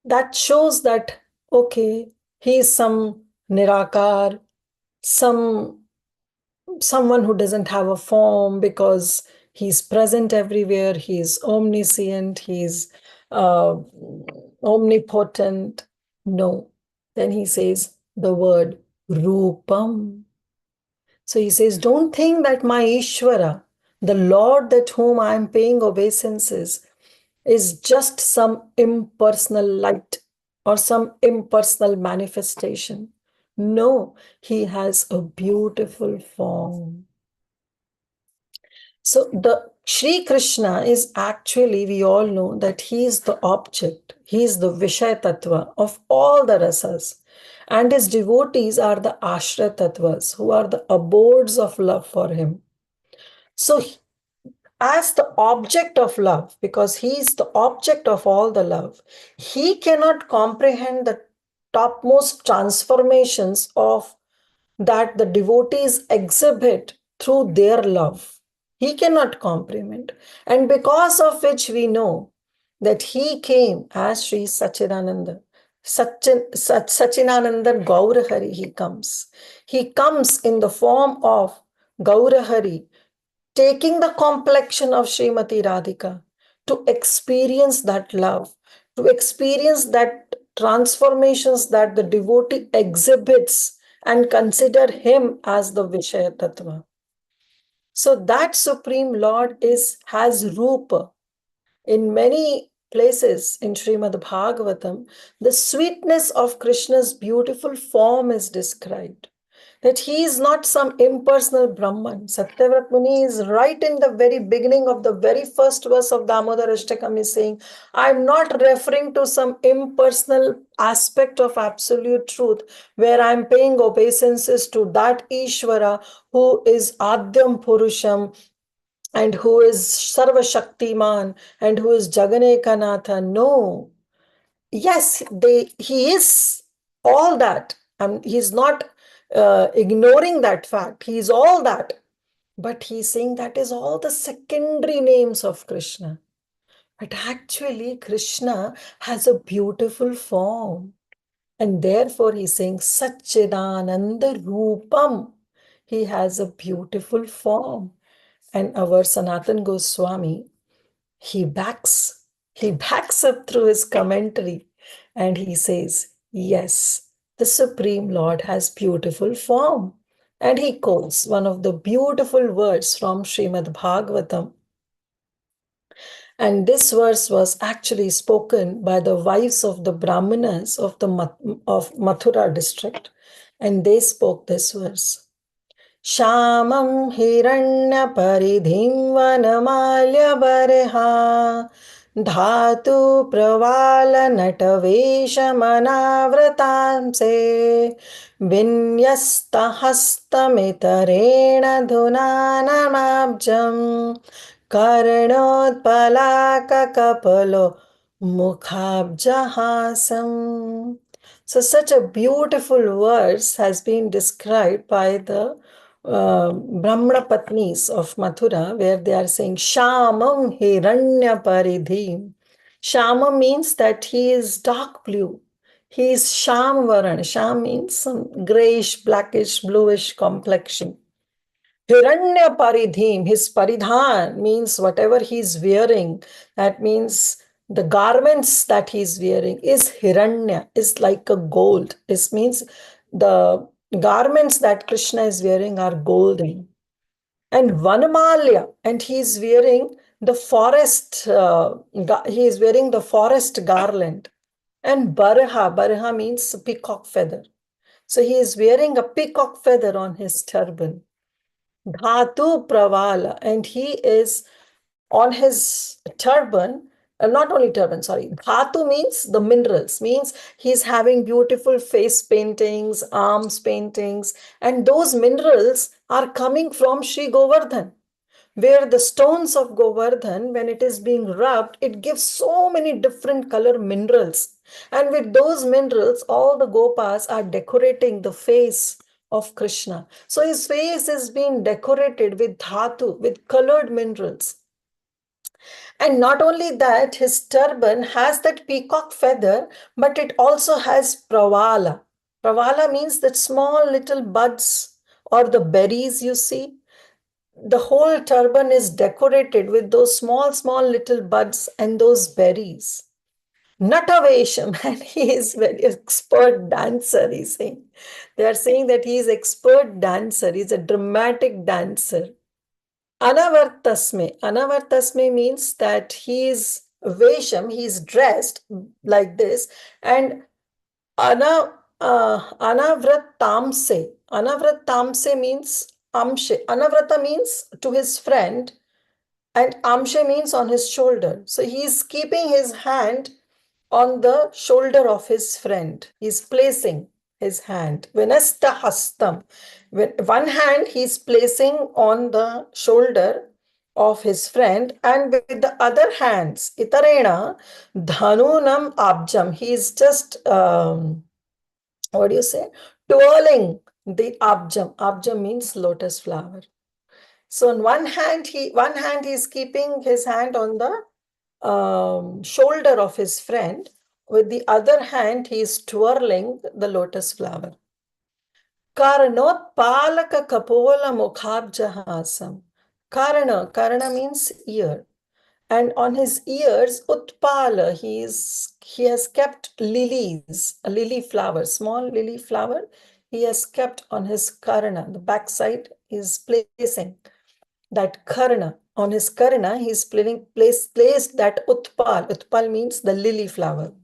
That shows that, okay, he is some Nirakar, someone who doesn't have a form because he's present everywhere, he's omniscient, he's omnipotent. No. Then he says the word Rupam. So he says, don't think that my Ishvara, the Lord that whom I am paying obeisances, is just some impersonal light or some impersonal manifestation. No, he has a beautiful form. So the Sri Krishna is actually, we all know that he is the object, he is the Vishaya Tattva of all the rasas. And his devotees are the Ashra Tattvas, who are the abodes of love for him. So as the object of love, because he is the object of all the love, he cannot comprehend the topmost transformations of that the devotees exhibit through their love. He cannot comprehend. And because of which we know that he came as Sri Sachidananda. Sachinananda Gaurahari, he comes. He comes in the form of Gaurahari, taking the complexion of Srimati Radhika to experience that love, to experience that transformations that the devotee exhibits and consider him as the Vishaya Tattva. So that Supreme Lord has Rupa. In many places in Srimad Bhagavatam, the sweetness of Krishna's beautiful form is described. That he is not some impersonal Brahman. Satyavrat Muni is right in the very beginning of the very first verse of Damodara Ashtakam is saying, I'm not referring to some impersonal aspect of absolute truth where I'm paying obeisances to that Ishvara who is Adyam Purusham and who is Sarva Shaktiman and who is Jaganekanatha. No. Yes, he is all that. And he's not ignoring that fact. He is all that. But he's saying that is all the secondary names of Krishna. But actually, Krishna has a beautiful form. And therefore, he's saying Satchidananda Rupam. He has a beautiful form. And our Sanatan Goswami, he backs up through his commentary and he says, yes, the Supreme Lord has beautiful form. And he quotes one of the beautiful words from Srimad Bhagavatam. And this verse was actually spoken by the wives of the Brahmanas of Mathura district. And they spoke this verse. Shamam hiranya paridhim vanamalya barha dhatu pravala natavesha manavratamse vinyasta hastamitarena dhunanamabjam karnotpalaka kapalo mukhabjahasam. So such a beautiful verse has been described by the Brahmana Patnis of Mathura, where they are saying Shamam Hiranya Paridhim. Shama means that he is dark blue. He is Sham Varan. Sham means some grayish, blackish, bluish complexion. Hiranya Paridhim, his paridhan means whatever he's wearing. That means the garments that he's wearing is Hiranya, is like a gold. This means the garments that Krishna is wearing are golden. And Vanamalya, and he is wearing the forest, garland. And Baraha means peacock feather. So he is wearing a peacock feather on his turban. Dhatu Pravala, and he is on his turban, not only turban, sorry. Dhatu means the minerals, means he's having beautiful face paintings, arms paintings, and those minerals are coming from Sri Govardhan, where the stones of Govardhan, when it is being rubbed, it gives so many different color minerals. And with those minerals, all the Gopas are decorating the face of Krishna. So his face is being decorated with dhatu, with colored minerals. And not only that, his turban has that peacock feather, but it also has pravala. Pravala means that small little buds or the berries you see. The whole turban is decorated with those small little buds and those berries. Natavesham, and he is very expert dancer, he's saying. They are saying that he is expert dancer, he's a dramatic dancer. Anavartasme. Anavartasme means that he is Vesham, he is dressed like this, and Anavratamse. Anavratamse means Amshe. Anavrata means to his friend, and Amshe means on his shoulder. So he is keeping his hand on the shoulder of his friend. He's placing his hand. Vinasta hastam. With one hand, he's placing on the shoulder of his friend, and with the other hands, itarena, dhanunam abjam. He's just, what do you say? Twirling the abjam. Abjam means lotus flower. So on one hand, he is keeping his hand on the shoulder of his friend. With the other hand, he is twirling the lotus flower. Karanotpalaka kapola mukhabjahasam. Karana means ear. And on his ears, utpala, he has kept lilies, a lily flower, small lily flower. He has kept on his karana, the backside, he is placing that karna. On his karna, he's placed that utpal. Utpal means the lily flower.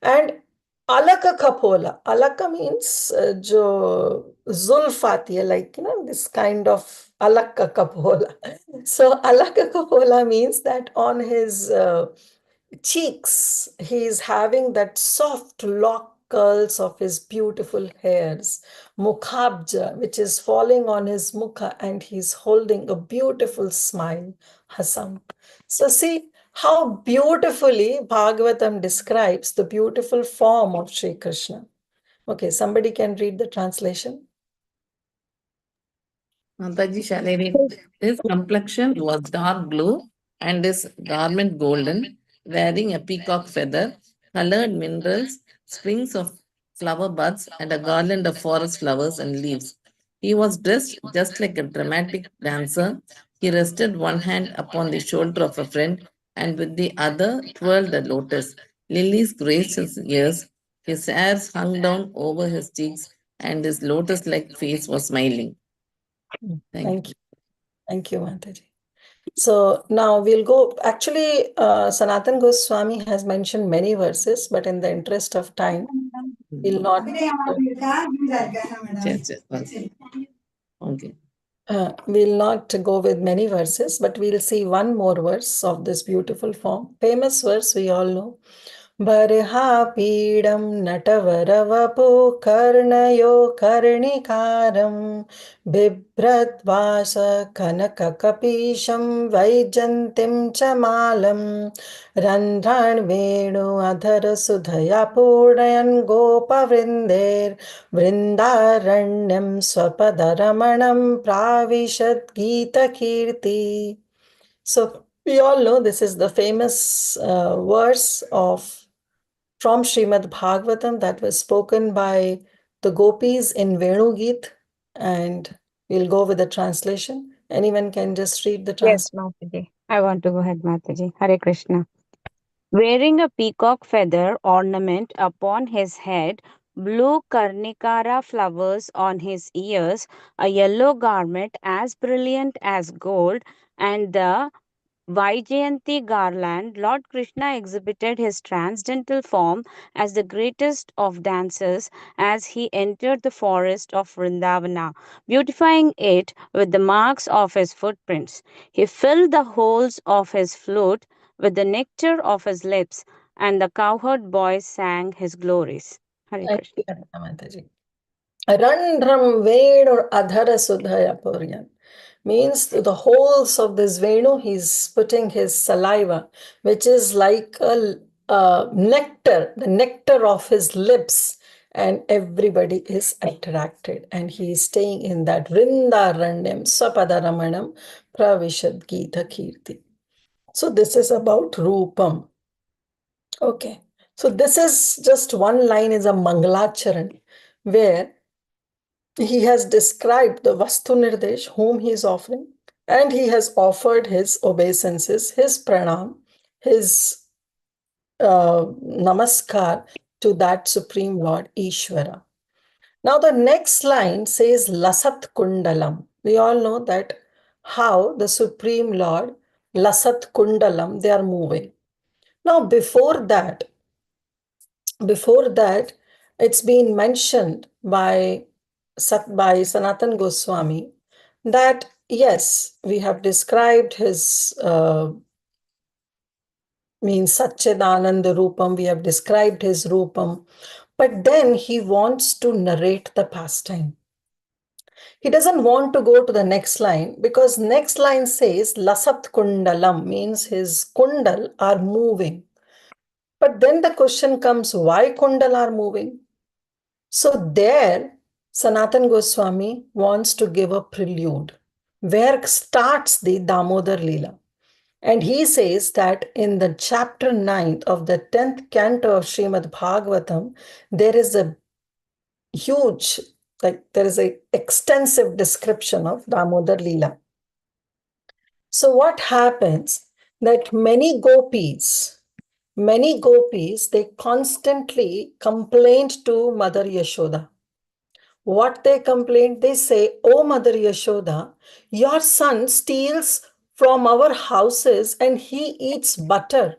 And alaka kapola. Alaka means jo zulfati, like, this kind of alaka kapola. So alaka kapola means that on his cheeks, he is having that soft lock curls of his beautiful hairs, mukhabja, which is falling on his mukha, and he's holding a beautiful smile, hasam. So see how beautifully Bhagavatam describes the beautiful form of Sri Krishna. Okay, somebody can read the translation. Mataji, shall I read? His complexion was dark blue and his garment golden, wearing a peacock feather, colored minerals, strings of flower buds, and a garland of forest flowers and leaves. He was dressed just like a dramatic dancer. He rested one hand upon the shoulder of a friend and with the other twirled a lotus. Lilies graced his ears, his hairs hung down over his cheeks, and his lotus-like face was smiling. Thank you. Thank you, Mataji. So now we'll go. Actually, Sanatan Goswami has mentioned many verses, but in the interest of time, we'll not. Okay. We'll not go with many verses, but we'll see one more verse of this beautiful form. Famous verse we all know. बर्हापीडं नटवरवपो कर्णयो कर्णिकारं बिभ्रद्वास कनककपीशं वैजन्तीं च मालं रन्ध्राण्वेणु अधरसुधया पूरयन् गोपवृन्दैर्वृन्दारण्यं स्वपदरमणं प्राविशद् गीतकीर्ति. So we all know this is the famous verse from Srimad Bhagavatam that was spoken by the gopis in Venu Geet, and we'll go with the translation. Anyone can just read the translation. Yes, Mataji. I want to go ahead, Mataji. Hare Krishna. Wearing a peacock feather ornament upon his head, blue karnikara flowers on his ears, a yellow garment as brilliant as gold, and the Vaijayanti garland, Lord Krishna exhibited his transcendental form as the greatest of dancers as he entered the forest of Vrindavana, beautifying it with the marks of his footprints. He filled the holes of his flute with the nectar of his lips, and the cowherd boys sang his glories. Hare Krishna. Mataji. Randram Venu Adhara Sudhaya Puryan means the holes of this Venu, he's putting his saliva, which is like a nectar, the nectar of his lips, and everybody is attracted, and he is staying in that Vrindaranyam Swapadaramanam Pravishad Gita Kirti. So this is about Rupam. Okay, so this is just one line is a Mangalacharan, where he has described the Vastu Nirdesh, whom he is offering, and he has offered his obeisances, his pranam, his namaskar to that Supreme Lord Ishvara. Now the next line says Lasat Kundalam. We all know that how the Supreme Lord, Lasat Kundalam, they are moving. Now before that, it's been mentioned by Sanatan Goswami that yes, we have described his means Satchidananda Rupam, we have described his Rupam, but then he wants to narrate the pastime. He doesn't want to go to the next line because next line says Lasat Kundalam, means his kundal are moving. But then the question comes, why kundal are moving? So there, Sanatan Goswami wants to give a prelude where starts the Damodar Leela. And he says that in the chapter 9 of the 10th canto of Srimad Bhagavatam, there is a huge, there is an extensive description of Damodar Leela. So what happens that many gopis, they constantly complained to Mother Yashoda. What they complained, they say, "Oh Mother Yashoda, your son steals from our houses and he eats butter.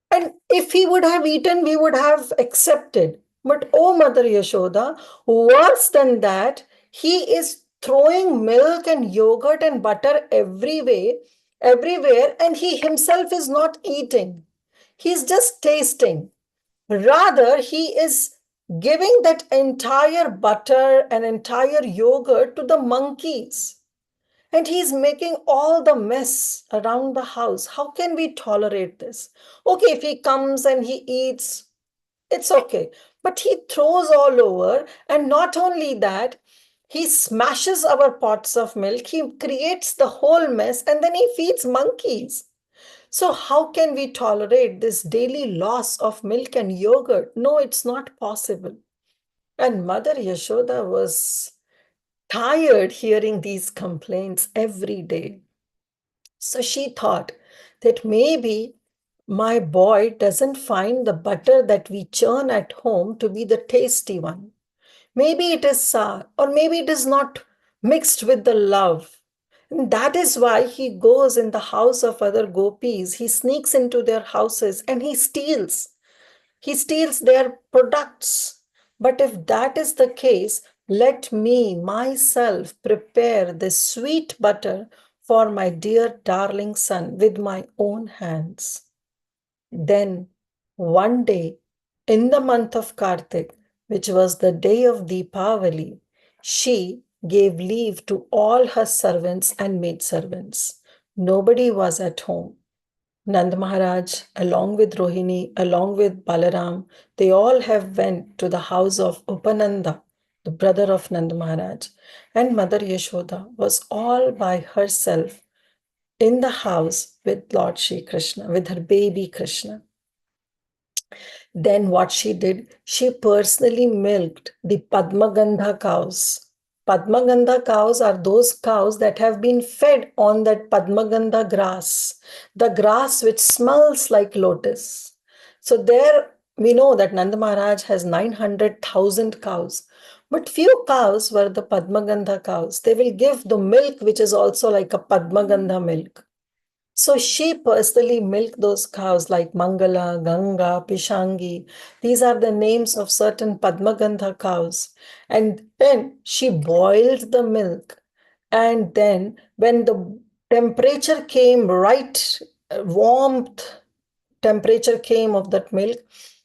And if he would have eaten, we would have accepted. But oh Mother Yashoda, worse than that, he is throwing milk and yogurt and butter everywhere, and he himself is not eating. He's just tasting. Rather, he is giving that entire butter and entire yogurt to the monkeys. And he's making all the mess around the house. How can we tolerate this? Okay, if he comes and he eats, it's okay. But he throws all over. And not only that, he smashes our pots of milk. He creates the whole mess and then he feeds monkeys. So how can we tolerate this daily loss of milk and yogurt? No, it's not possible. And Mother Yashoda was tired hearing these complaints every day. So she thought that maybe my boy doesn't find the butter that we churn at home to be the tasty one. Maybe it is sour, or maybe it is not mixed with the love. And that is why he goes in the house of other gopis. He sneaks into their houses and he steals. He steals their products. But if that is the case, let me myself prepare the sweet butter for my dear darling son with my own hands. Then one day in the month of Kartik, which was the day of Deepavali, she gave leave to all her servants and maidservants. Nobody was at home. Nand Maharaj, along with Rohini, along with Balaram, they all have went to the house of Upananda, the brother of Nand Maharaj. And Mother Yashoda was all by herself in the house with Lord Shri Krishna, with her baby Krishna. Then what she did, she personally milked the Padmagandha cows. Padmagandha cows are those cows that have been fed on that Padmagandha grass, the grass which smells like lotus. So there we know that Nanda Maharaj has 900,000 cows. But few cows were the Padmagandha cows. They will give the milk which is also like a Padmagandha milk. So she personally milked those cows like Mangala, Ganga, Pishangi. These are the names of certain Padmagandha cows. And then she boiled the milk. And then when the temperature came right, warmth temperature came of that milk,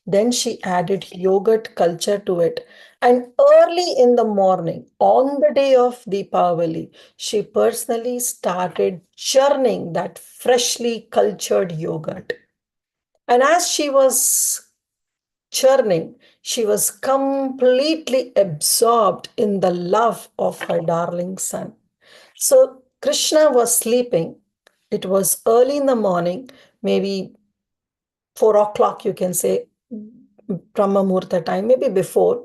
then she added yogurt culture to it. And early in the morning, on the day of Deepavali, she personally started churning that freshly cultured yogurt. And as she was churning, she was completely absorbed in the love of her darling son. So Krishna was sleeping. It was early in the morning, maybe 4 o'clock, you can say, Brahma Murta time, maybe before.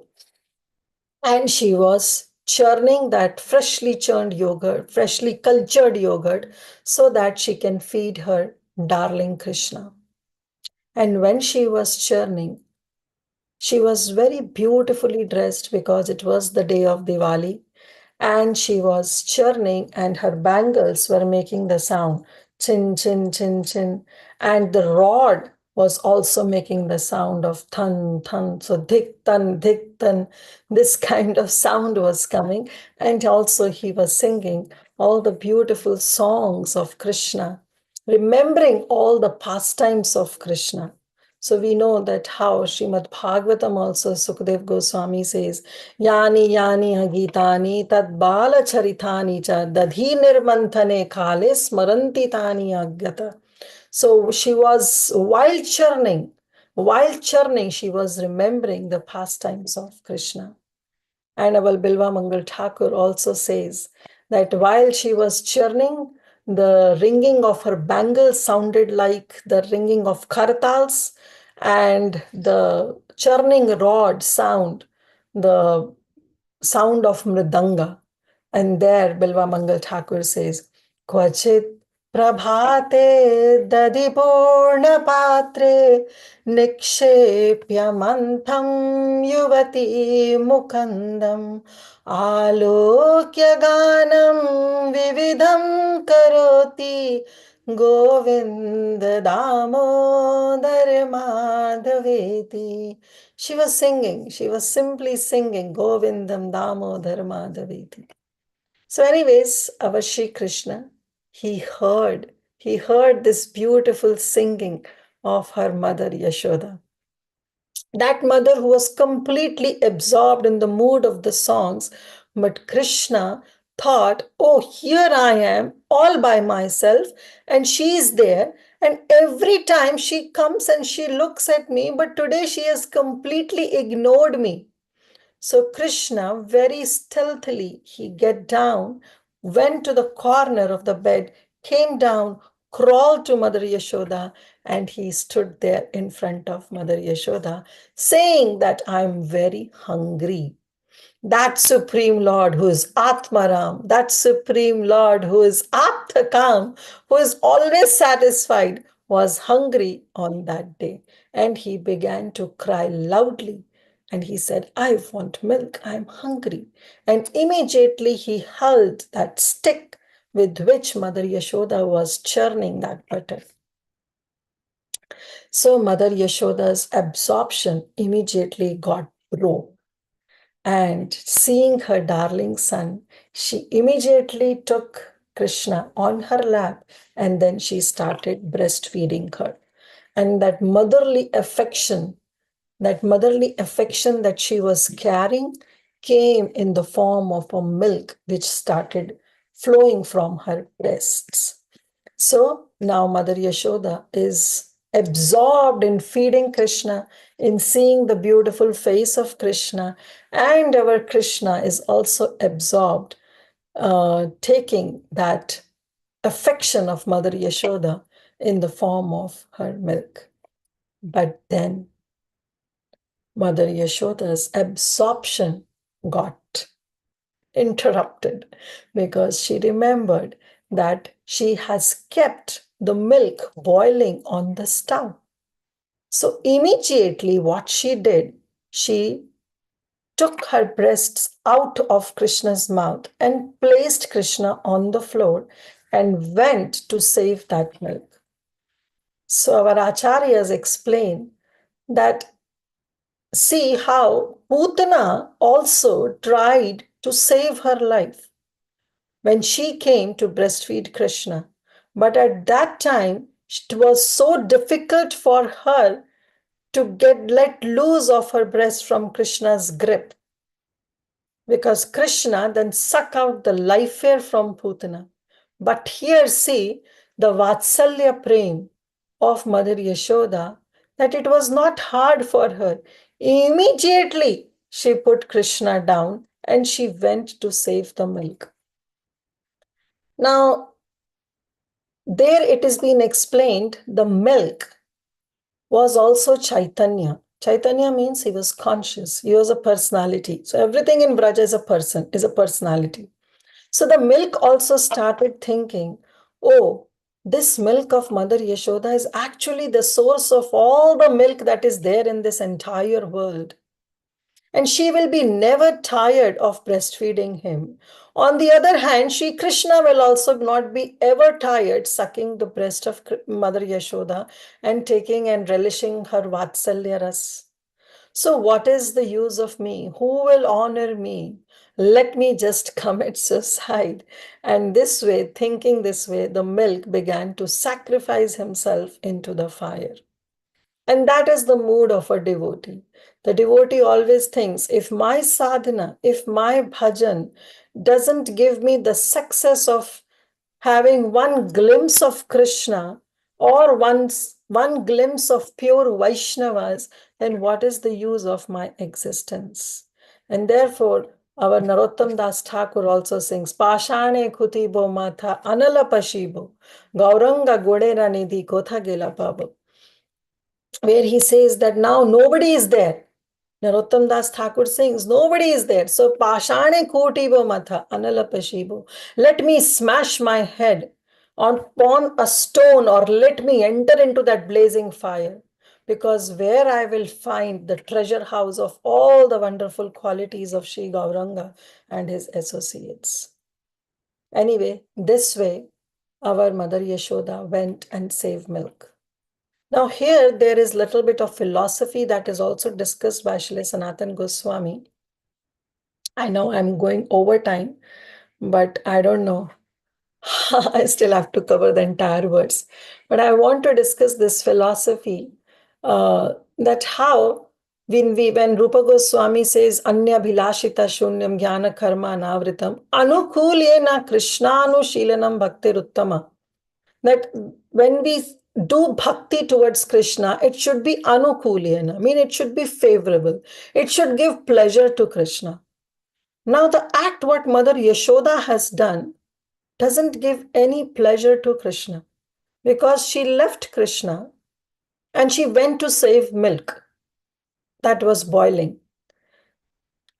And she was churning that freshly churned yogurt, freshly cultured yogurt, so that she can feed her darling Krishna. And when she was churning, she was very beautifully dressed because it was the day of Diwali, and she was churning and her bangles were making the sound chin, chin, chin, chin. And the rod was also making the sound of thun, thun. So dik, thun. This kind of sound was coming. And also he was singing all the beautiful songs of Krishna, remembering all the pastimes of Krishna. So we know that how Srimad Bhagavatam also, Sukadev Goswami says, Yani yani agitani tad bala charitani cha dadhi nirmanthane khale smaranti tani agyata. So she was, while churning, she was remembering the pastimes of Krishna. And our Bilva Mangal Thakur also says that while she was churning, the ringing of her bangles sounded like the ringing of kartals, and the churning rod sound, the sound of mridanga. And there Bilva Mangal Thakur says, Kvachit prabhate dadipurna patre nikshepya mantham yuvati mukandam alokya ganam vividham karoti Govinda Damodara Madhaveti. She was singing, she was simply singing Govindam Damodara Madhaveti. So anyways, our Shri Krishna, he heard this beautiful singing of her mother Yashoda. That mother who was completely absorbed in the mood of the songs, but Krishna thought, oh, here I am all by myself, and she is there, and every time she comes and she looks at me, but today she has completely ignored me. So Krishna, very stealthily, he get down, went to the corner of the bed, came down, crawled to Mother Yashoda, and he stood there in front of Mother Yashoda, saying that I'm very hungry. That Supreme Lord who is Atmaram, that Supreme Lord who is Aptakam, who is always satisfied, was hungry on that day. And he began to cry loudly. And he said, I want milk, I'm hungry. And immediately he held that stick with which Mother Yashoda was churning that butter. So Mother Yashoda's absorption immediately got broke. And seeing her darling son, she immediately took Krishna on her lap, and then she started breastfeeding her. And that motherly affection that she was carrying came in the form of a milk which started flowing from her breasts. So now Mother Yashoda is absorbed in feeding Krishna, in seeing the beautiful face of Krishna, and our Krishna is also absorbed, taking that affection of Mother Yashoda in the form of her milk. But then Mother Yashoda's absorption got interrupted because she remembered that she has kept the milk boiling on the stove. So immediately what she did, she took her breasts out of Krishna's mouth and placed Krishna on the floor and went to save that milk. So our acharyas explain that see how Putana also tried to save her life when she came to breastfeed Krishna. But at that time, it was so difficult for her to get let loose of her breast from Krishna's grip, because Krishna then sucked out the life air from Putana. But here see the Vatsalya Prem of Mother Yashoda, that it was not hard for her. Immediately she put Krishna down and she went to save the milk. Now, there it has been explained the milk was also Chaitanya. Chaitanya means he was conscious, he was a personality. So everything in Braja is a person, is a personality. So the milk also started thinking, oh, this milk of Mother Yashoda is actually the source of all the milk that is there in this entire world. And she will be never tired of breastfeeding him. On the other hand, Shri Krishna will also not be ever tired sucking the breast of Mother Yashoda and taking and relishing her Vatsalya ras. So what is the use of me? Who will honor me? Let me just commit suicide. And this way, thinking this way, the milk began to sacrifice himself into the fire. And that is the mood of a devotee. The devotee always thinks, if my sadhana, if my bhajan doesn't give me the success of having one glimpse of Krishna or one glimpse of pure Vaishnavas, then what is the use of my existence? And therefore, our Narottam Das Thakur also sings, Pashane Kutibo Matha Anala Pashibo, Gauranga Godera Nidhi Kotha Gela Pabo, where he says that now nobody is there. Narottam Das Thakur sings, nobody is there. So, Pashane Kutibo Matha Anala Pashibo, let me smash my head upon a stone or let me enter into that blazing fire. Because where I will find the treasure house of all the wonderful qualities of Sri Gauranga and his associates. Anyway, this way, our Mother Yashoda went and saved milk. Now here, there is a little bit of philosophy that is also discussed by Srila Sanatana Goswami. I know I'm going over time, but I don't know. I still have to cover the entire words. But I want to discuss this philosophy that how when Rupa Goswami says Anya Bhilashita Shunyam Jnana Karma Anavritam Anukulyena Krishnanushilanam Bhaktiruttama, that when we do bhakti towards Krishna, it should be anukulyena, I mean it should be favorable. It should give pleasure to Krishna. Now the act what Mother Yashoda has done doesn't give any pleasure to Krishna, because she left Krishna and she went to save milk that was boiling.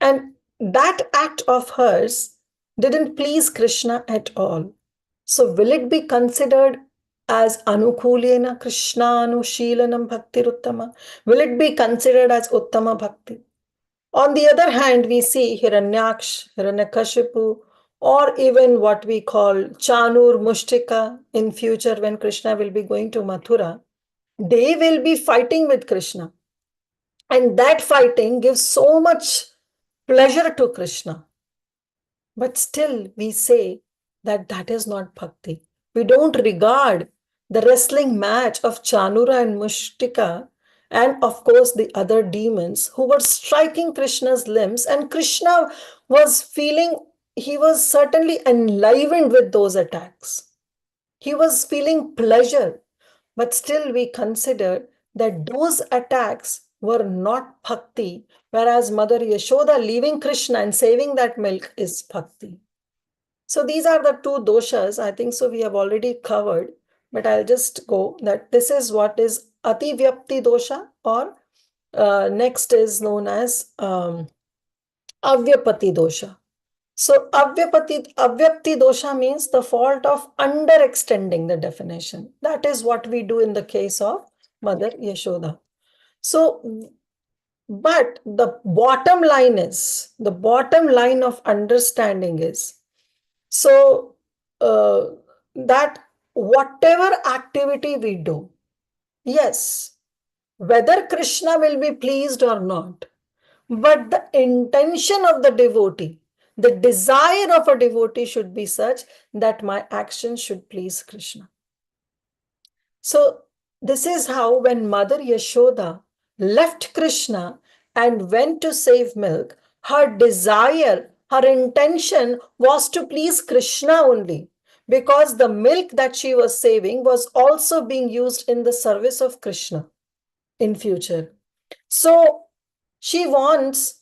And that act of hers didn't please Krishna at all. So will it be considered as anukulyena Krishna anushilanam bhaktiruttama? Will it be considered as uttama bhakti? On the other hand, we see Hiranyaksh, Hiranyakashipu, or even what we call Chanur, Mushtika in future when Krishna will be going to Mathura. They will be fighting with Krishna. And that fighting gives so much pleasure to Krishna. But still we say that that is not bhakti. We don't regard the wrestling match of Chanura and Mushtika and of course the other demons who were striking Krishna's limbs, and Krishna was feeling, he was certainly enlivened with those attacks. He was feeling pleasure, but still we consider that those attacks were not bhakti, whereas Mother Yashoda leaving Krishna and saving that milk is bhakti. So these are the two doshas. I think so we have already covered, but I'll just go that this is what is Ativyapti dosha, or next is known as Avyapati dosha. So Avyapti dosha means the fault of underextending the definition. That is what we do in the case of Mother Yashoda. So, but the bottom line of understanding is, so that whatever activity we do, yes, whether Krishna will be pleased or not, but the intention of the devotee, the desire of a devotee should be such that my action should please Krishna. So this is how when Mother Yashoda left Krishna and went to save milk, her desire, her intention was to please Krishna only, because the milk that she was saving was also being used in the service of Krishna in future. So she wants,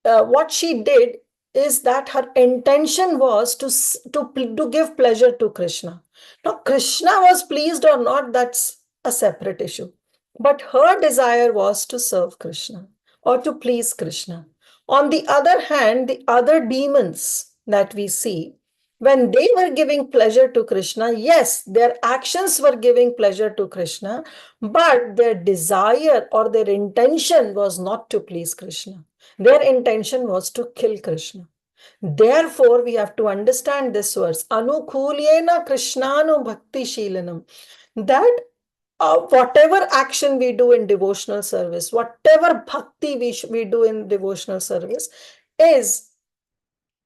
what she did is that her intention was to give pleasure to Krishna. Now, Krishna was pleased or not, that's a separate issue. But her desire was to serve Krishna or to please Krishna. On the other hand, the other demons that we see, When they were giving pleasure to Krishna, yes, their actions were giving pleasure to Krishna, but their desire or their intention was not to please Krishna. Their intention was to kill Krishna. Therefore, we have to understand this verse, Anukulyena Krishnanu Bhakti Shilanam, that whatever action we do in devotional service, whatever bhakti we do in devotional service is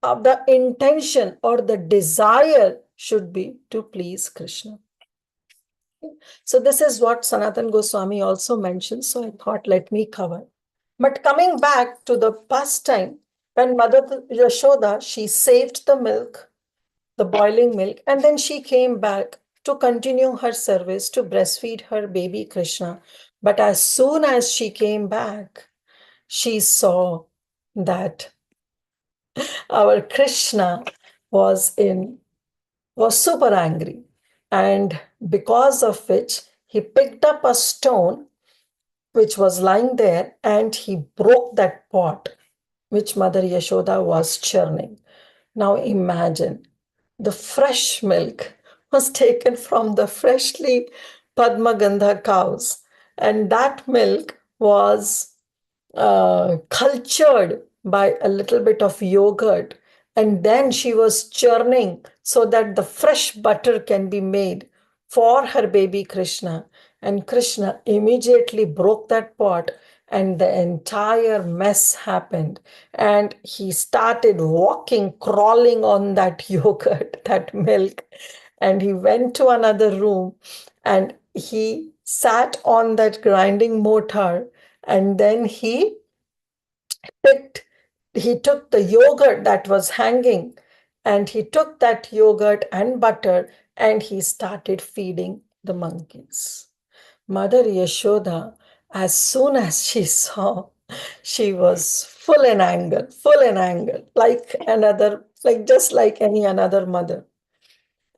the intention or the desire should be to please Krishna. So this is what Sanatan Goswami also mentions. So I thought, let me cover. But coming back to the past time, when Mother Yashoda, she saved the milk, the boiling milk, and then she came back to continue her service to breastfeed her baby Krishna. But as soon as she came back, she saw that our Krishna was super angry, and because of which he picked up a stone which was lying there and he broke that pot which Mother Yashoda was churning. Now imagine, the fresh milk was taken from the freshly Padmagandha cows, and that milk was cultured by a little bit of yogurt, and then she was churning so that the fresh butter can be made for her baby Krishna. And Krishna immediately broke that pot, and the entire mess happened. And he started walking, crawling on that yogurt, that milk. And he went to another room and he sat on that grinding mortar, and then he took the yogurt that was hanging, and he took that yogurt and butter and he started feeding the monkeys. Mother Yashoda, as soon as she saw, she was full in anger, just like any another mother.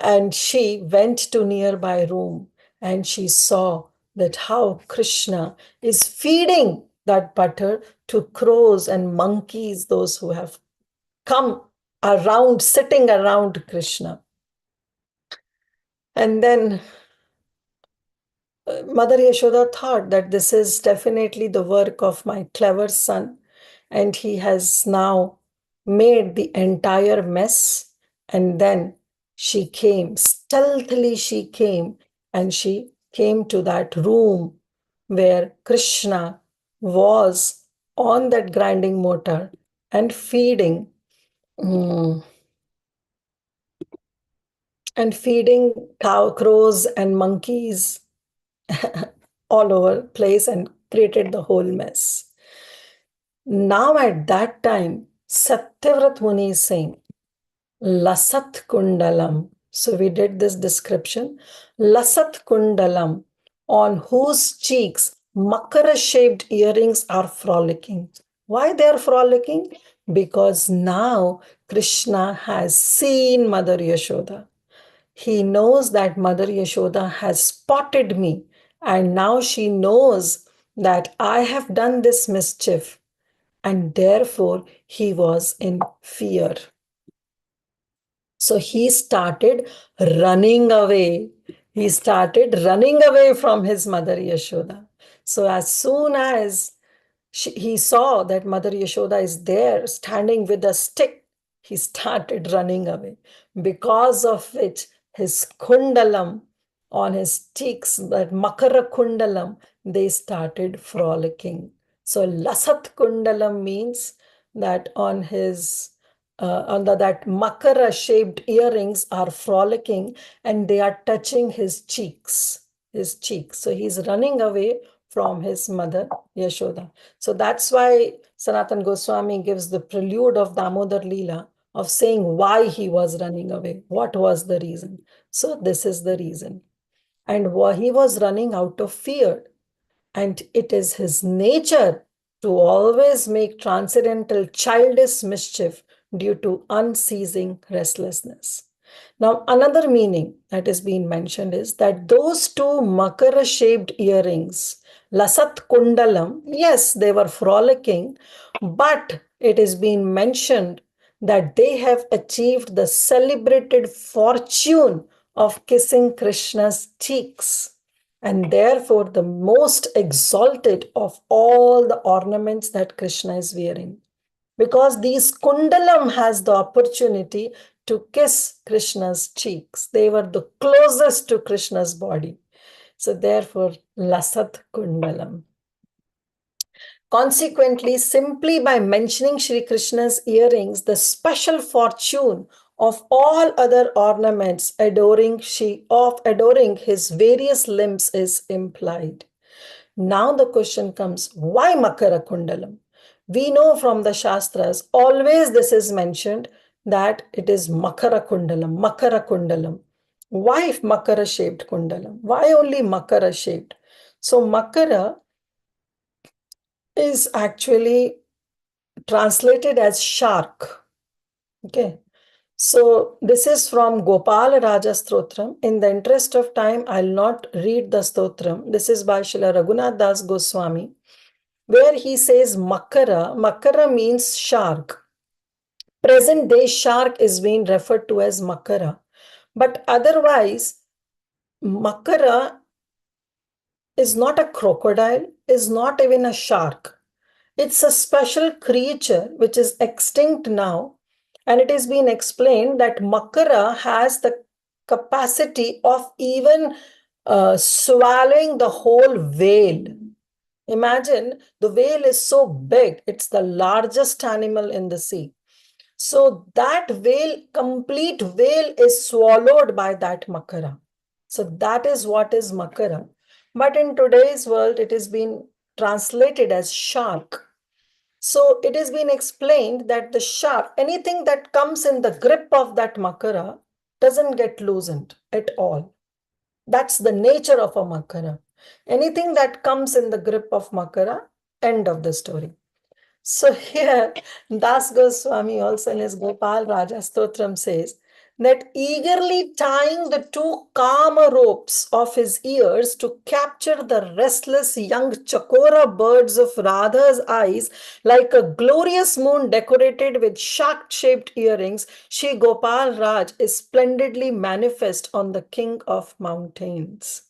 And she went to nearby room and she saw that how Krishna is feeding that butter to crows and monkeys, those who have come around, sitting around Krishna. And then Mother Yashoda thought that this is definitely the work of my clever son, and he has now made the entire mess. And then she came, stealthily she came, and she came to that room where Krishna was on that grinding mortar and feeding crows and monkeys all over place and created the whole mess. Now at that time, Satyavrat Muni is saying, Lasat Kundalam. So we did this description. Lasat Kundalam, on whose cheeks Makara-shaped earrings are frolicking. Why they are frolicking? Because now Krishna has seen Mother Yashoda. He knows that Mother Yashoda has spotted me, and now she knows that I have done this mischief, and therefore he was in fear. So he started running away. He started running away from his Mother Yashoda. So as soon as he saw that Mother Yashoda is there standing with a stick, he started running away, because of which his kundalam on his cheeks, that Makara kundalam, they started frolicking. So Lasat kundalam means that on his under that Makara shaped earrings are frolicking and they are touching his cheeks. So he's running away from his mother Yashoda. So that's why Sanatan Goswami gives the prelude of Damodar Leela of saying why he was running away. What was the reason? So this is the reason. And he was running out of fear. And it is his nature to always make transcendental childish mischief due to unceasing restlessness. Now, another meaning that is being mentioned is that those two Makara-shaped earrings, Lasat Kundalam, yes, they were frolicking, but it is being mentioned that they have achieved the celebrated fortune of kissing Krishna's cheeks, and therefore the most exalted of all the ornaments that Krishna is wearing. Because these kundalam has the opportunity to kiss Krishna's cheeks. They were the closest to Krishna's body. So therefore, Lasat Kundalam. Consequently, simply by mentioning Sri Krishna's earrings, the special fortune of all other ornaments adoring his various limbs is implied. Now the question comes, why Makara Kundalam? We know from the Shastras, always this is mentioned that it is Makara Kundalam, Makara Kundalam. Why Makara shaped Kundalam? Why only Makara shaped? So Makara is actually translated as shark. Okay. So this is from Gopal Raja Stotram. In the interest of time, I'll not read the Stotram. This is by Srila Raghunath Das Goswami, where he says Makara. Makara means shark. Present day shark is being referred to as Makara. But otherwise, Makara is not a crocodile, is not even a shark. It's a special creature which is extinct now. And it has been explained that Makara has the capacity of even swallowing the whole whale. Imagine, the whale is so big, it's the largest animal in the sea. So that whale, complete whale is swallowed by that Makara. So that is what is Makara. But in today's world, it has been translated as shark. So it has been explained that the shark, anything that comes in the grip of that Makara doesn't get loosened at all. That's the nature of a Makara. Anything that comes in the grip of Makara, end of the story. So here, Das Goswami also in his Gopal Raja Stotram says that eagerly tying the two kama ropes of his ears to capture the restless young chakora birds of Radha's eyes like a glorious moon decorated with shark-shaped earrings, Shri Gopal Raj is splendidly manifest on the king of mountains.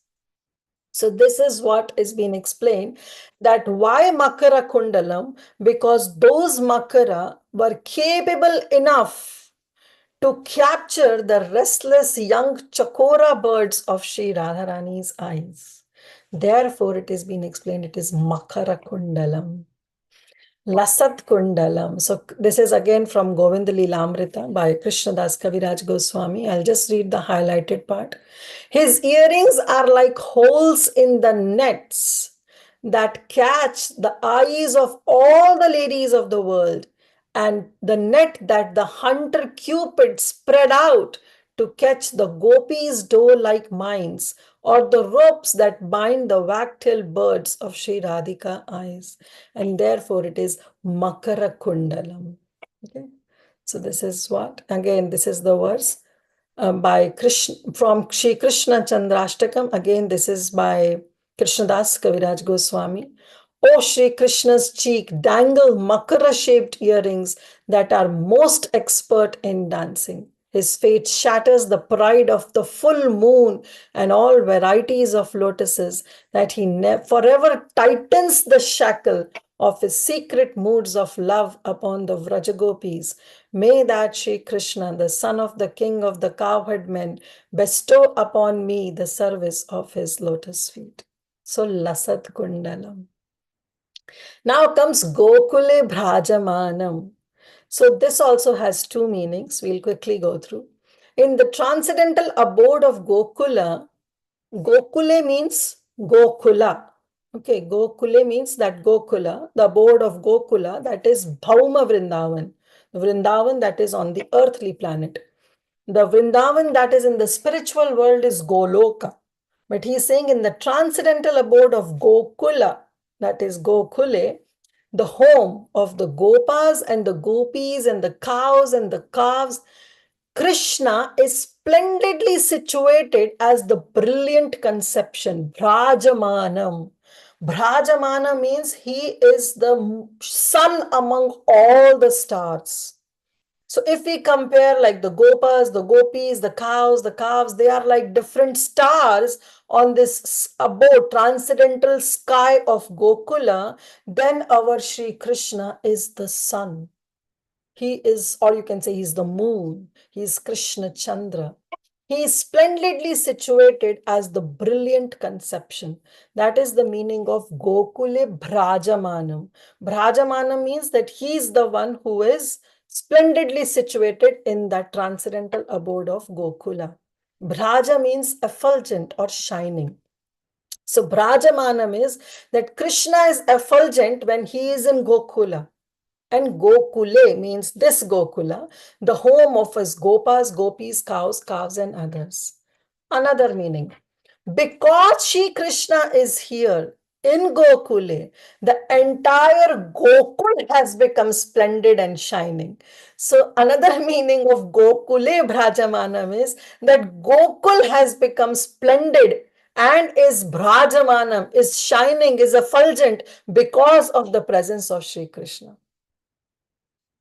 So this is what is being explained, that why Makara Kundalam? Because those Makara were capable enough to capture the restless young chakora birds of Sri Radharani's eyes. Therefore, it has been explained it is Makara Kundalam. Lasat Kundalam. So this is again from Govinda Lilamrita by Krishnadas Kaviraj Goswami. I'll just read the highlighted part. His earrings are like holes in the nets that catch the eyes of all the ladies of the world, and the net that the hunter Cupid spread out to catch the gopis' doe-like minds, or the ropes that bind the wag-tailed birds of Sri Radhika eyes. And therefore it is Makara Kundalam. Okay. So this is what? Again, this is the verse by Krishna, from Shri Krishna Chandrashtakam. Again, this is by Krishnadas Kaviraj Goswami. O Shri Krishna's cheek dangle Makara-shaped earrings that are most expert in dancing. His fate shatters the pride of the full moon and all varieties of lotuses, that he forever tightens the shackle of his secret moods of love upon the Vrajagopis. May that Shri Krishna, the son of the king of the cowherd men, bestow upon me the service of his lotus feet. So Lasat Kundalam. Now comes Gokule Bhrajamanam. So this also has two meanings. We'll quickly go through. In the transcendental abode of Gokula, Gokule means Gokula. Okay, Gokule means that Gokula, the abode of Gokula, that is Bhauma Vrindavan, the Vrindavan that is on the earthly planet. The Vrindavan that is in the spiritual world is Goloka. But he is saying in the transcendental abode of Gokula, that is Gokule, the home of the Gopas and the Gopis and the cows and the calves, Krishna is splendidly situated as the brilliant conception, Bhrajamanam. Bhrajamana means he is the sun among all the stars. So if we compare like the gopas, the gopis, the calves, they are like different stars on this abode, transcendental sky of Gokula, then our Sri Krishna is the sun. He is, or you can say he's the moon. He is Krishna Chandra. He is splendidly situated as the brilliant conception. That is the meaning of Gokule Bhrajamanam. Bhrajamanam means that he is the one who is splendidly situated in that transcendental abode of Gokula. Bhraja means effulgent or shining. So Bhrajamanam is that Krishna is effulgent when he is in Gokula. And Gokule means this Gokula, the home of his gopas, gopis, calves, and others. Another meaning, because Shri Krishna is here in Gokule, the entire Gokul has become splendid and shining. So another meaning of Gokule Bhrajamanam is that Gokul has become splendid and is Bhrajamanam, is shining, is effulgent because of the presence of Shri Krishna.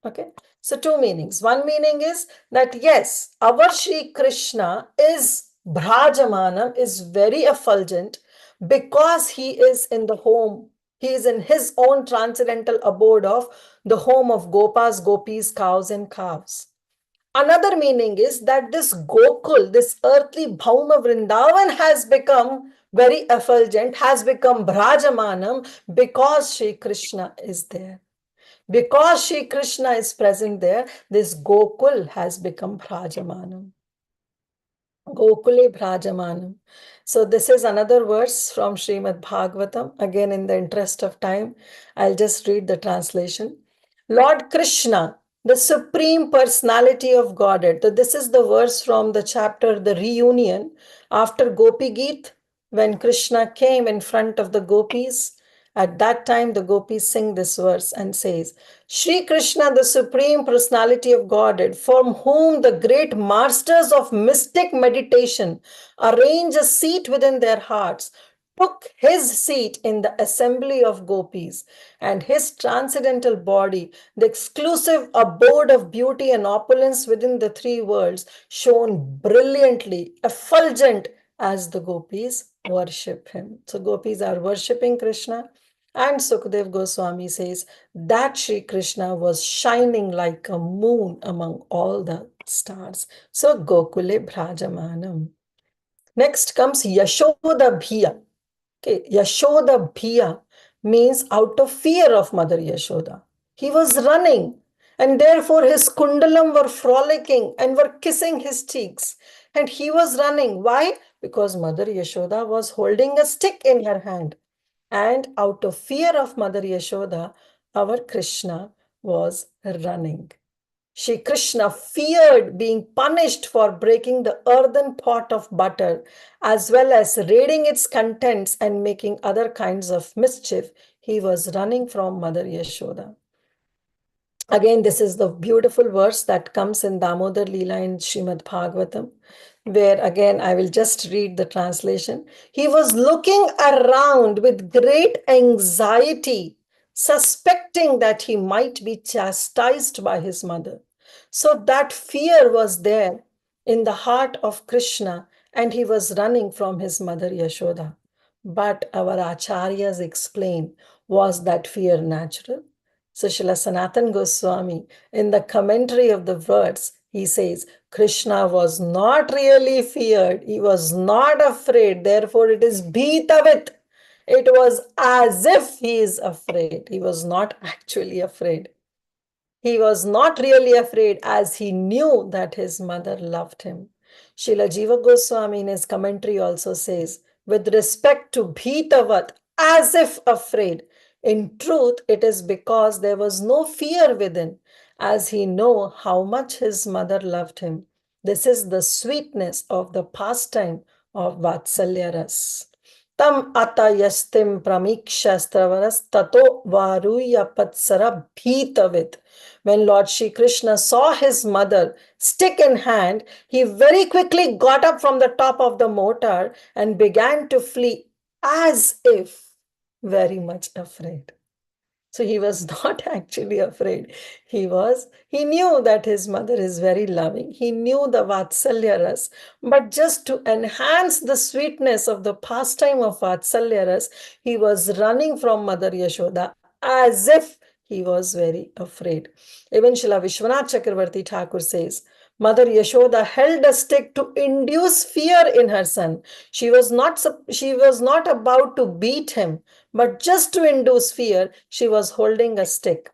Okay, so two meanings. One meaning is that yes, our Shri Krishna is Bhrajamanam, is very effulgent because he is in the home, he is in his own transcendental abode of the home of gopas, gopis, cows and calves. Another meaning is that this Gokul, this earthly Bhauma Vrindavan has become very effulgent, has become Bhrajamanam because Shri Krishna is there. Because Shri Krishna is present there, this Gokul has become Bhrajamanam. Gokule Bhrajamanam. So this is another verse from Srimad Bhagavatam. Again, in the interest of time, I'll just read the translation. Lord Krishna, the Supreme Personality of Godhead. So this is the verse from the chapter, the reunion after Gopi Geet, when Krishna came in front of the gopis. At that time, the gopis sing this verse and says, Shri Krishna, the Supreme Personality of Godhead, from whom the great masters of mystic meditation arrange a seat within their hearts, took his seat in the assembly of gopis, and his transcendental body, the exclusive abode of beauty and opulence within the three worlds, shone brilliantly, effulgent as the gopis worship him. So gopis are worshipping Krishna. And Sukadev Goswami says that Shri Krishna was shining like a moon among all the stars. So Gokule Bhrajamanam. Next comes Yashoda Bhiya. Okay, Yashoda Bhiya means out of fear of Mother Yashoda. He was running and therefore his kundalam were frolicking and were kissing his cheeks. And he was running. Why? Because Mother Yashoda was holding a stick in her hand. And out of fear of Mother Yashoda, our Krishna was running. Shri Krishna feared being punished for breaking the earthen pot of butter, as well as raiding its contents and making other kinds of mischief. He was running from Mother Yashoda. Again, this is the beautiful verse that comes in Damodar Leela in Srimad Bhagavatam, where again, I will just read the translation. He was looking around with great anxiety, suspecting that he might be chastised by his mother. So that fear was there in the heart of Krishna, and he was running from his mother Yashoda. But our acharyas explain, was that fear natural? So Srila Sanatan Goswami, in the commentary of the words, he says, Krishna was not really feared. He was not afraid. Therefore, it is bhitavit. It was as if he is afraid. He was not actually afraid. He was not really afraid as he knew that his mother loved him. Srila Jiva Goswami in his commentary also says, with respect to bhitavat, as if afraid, in truth, it is because there was no fear within, as he knew how much his mother loved him. This is the sweetness of the pastime of Vatsalya Ras. Tam atayastim pramikshastavaras tato varuya patsara bhitavit. When Lord Shri Krishna saw his mother, stick in hand, he very quickly got up from the top of the motor and began to flee as if very much afraid. So he was not actually afraid. He knew that his mother is very loving. He knew the Vatsalya ras, but just to enhance the sweetness of the pastime of Vatsalya ras, he was running from Mother Yashoda as if he was very afraid. Even Srila Vishwanath Chakravarti Thakur says, Mother Yashoda held a stick to induce fear in her son. She was not about to beat him, but just to induce fear, she was holding a stick.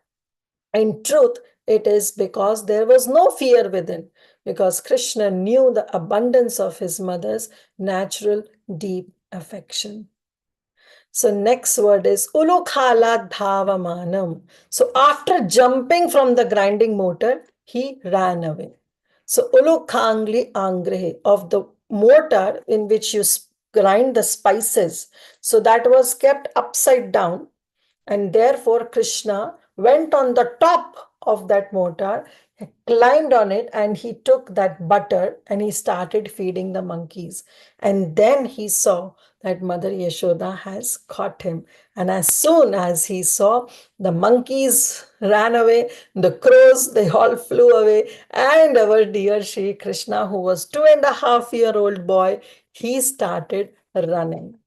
In truth, it is because there was no fear within, because Krishna knew the abundance of his mother's natural deep affection. So next word is ulukhala dhavamanam. So after jumping from the grinding mortar, he ran away. So ulukhangli angrehe, of the mortar in which you grind the spices. So that was kept upside down, and therefore Krishna went on the top of that mortar, climbed on it, and he took that butter and he started feeding the monkeys. And then he saw that Mother Yashoda has caught him. And as soon as he saw, the monkeys ran away, the crows, they all flew away, and our dear Shri Krishna, who was 2.5-year-old boy, he started running.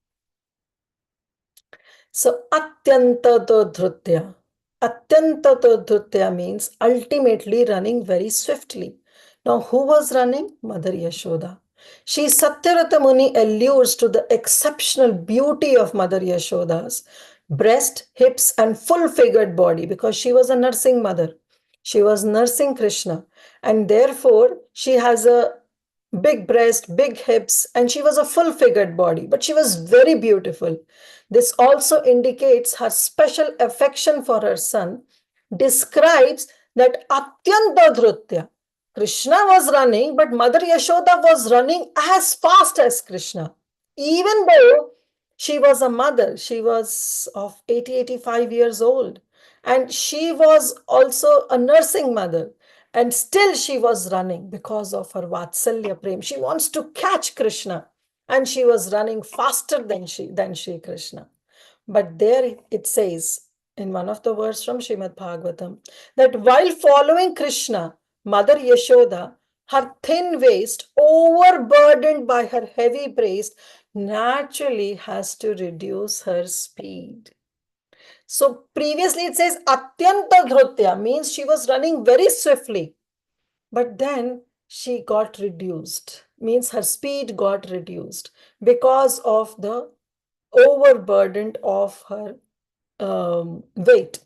So atyantato dhrutya. Atyantato dhrutya means ultimately running very swiftly. Now who was running? Mother Yashoda. She Satyarata Muni alludes to the exceptional beauty of Mother Yashoda's breast, hips, and full-figured body, because she was a nursing mother. She was nursing Krishna, and therefore she has a big breast, big hips, and she was a full-figured body, but she was very beautiful. This also indicates her special affection for her son, describes that Atyanta Dhrutya. Krishna was running, but Mother Yashoda was running as fast as Krishna. Even though she was a mother, she was of 85 years old, and she was also a nursing mother. And still she was running because of her Vatsalya Prem. She wants to catch Krishna, and she was running faster than Shri Krishna. But there it says in one of the verses from Srimad Bhagavatam that while following Krishna, Mother Yashoda, her thin waist, overburdened by her heavy breast, naturally has to reduce her speed. So previously it says Atyanta Dhrutya, means she was running very swiftly. But then she got reduced, means her speed got reduced because of the overburdened of her weight.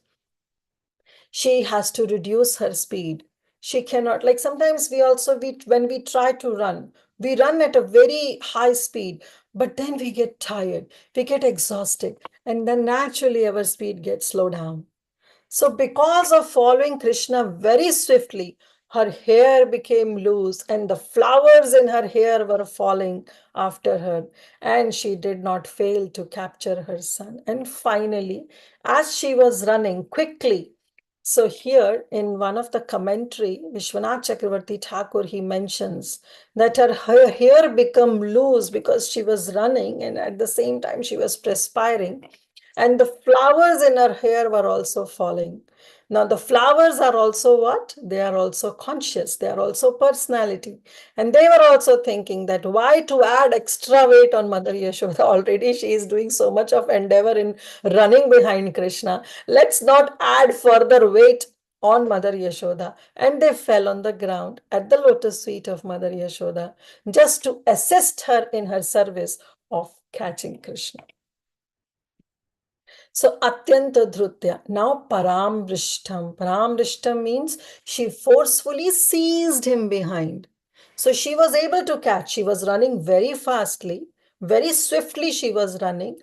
She has to reduce her speed. She cannot, like sometimes when we try to run, we run at a very high speed, but then we get tired, we get exhausted, and then naturally our speed gets slowed down. So because of following Krishna very swiftly, her hair became loose and the flowers in her hair were falling after her, and she did not fail to capture her son. And finally, as she was running quickly, so here in one of the commentary, Vishwanath Chakravarti Thakur, he mentions that her hair became loose because she was running, and at the same time she was perspiring. And the flowers in her hair were also falling. Now, the flowers are also what? They are also conscious. They are also personality. And they were also thinking that why to add extra weight on Mother Yashoda? Already she is doing so much of endeavor in running behind Krishna. Let's not add further weight on Mother Yashoda. And they fell on the ground at the lotus feet of Mother Yashoda just to assist her in her service of catching Krishna. So Atyanta Dhrutya. Now Paramrishtam. Paramrishtam means she forcefully seized him behind. So she was able to catch. She was running very fastly, very swiftly she was running.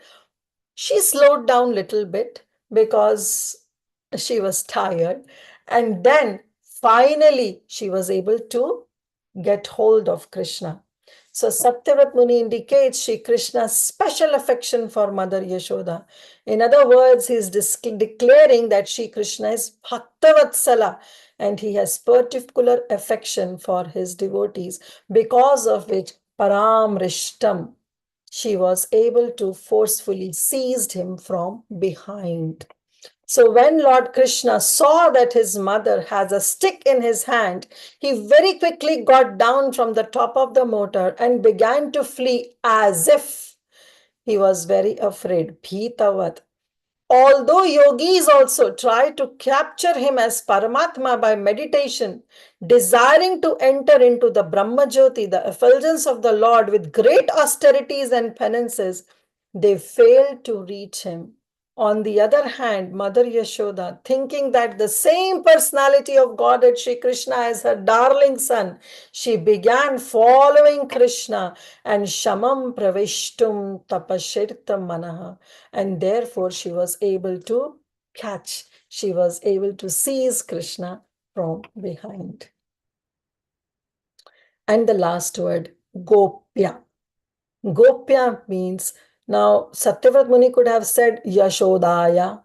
She slowed down a little bit because she was tired. And then finally she was able to get hold of Krishna. So Satyavat Muni indicates Shri Krishna's special affection for Mother Yashoda. In other words, he is declaring that Shri Krishna is Bhaktavatsala and he has particular affection for his devotees, because of which Paramrishtam, she was able to forcefully seize him from behind. So when Lord Krishna saw that his mother has a stick in his hand, he very quickly got down from the top of the motor and began to flee as if he was very afraid. Bhitavat. Although yogis also try to capture him as Paramatma by meditation, desiring to enter into the Brahmajyoti, the effulgence of the Lord, with great austerities and penances, they fail to reach him. On the other hand, Mother Yashoda, thinking that the same personality of Godhead Shri Krishna is her darling son, she began following Krishna and Shamam Pravishtum Tapashirtam Manaha. And therefore, she was able to catch, she was able to seize Krishna from behind. And the last word, Gopya. Gopya means, now Satyavrat Muni could have said Yashodaya,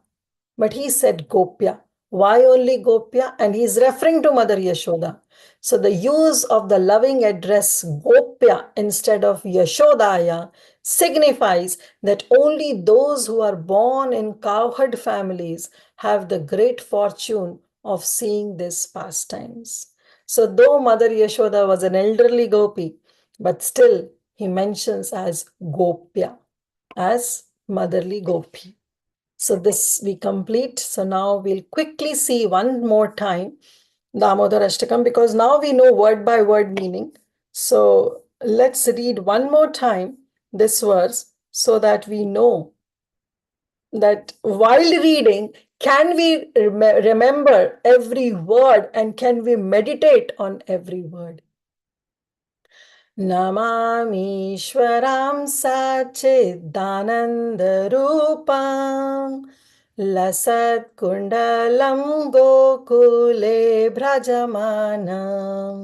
but he said Gopya. Why only Gopya? And he is referring to Mother Yashoda. So the use of the loving address Gopya instead of Yashodaya signifies that only those who are born in cowherd families have the great fortune of seeing these pastimes. So though Mother Yashoda was an elderly gopi, but still he mentions as Gopya, as motherly gopi. So this we complete. So now we'll quickly see one more time Damodar Ashtakam, because now we know word by word meaning. So let's read one more time this verse so that we know that while reading, can we remember every word and can we meditate on every word? Namaमीश्वरां सच्चिदानन्दरूपां लसत्कुण्डलं गोकुले भ्रजमानं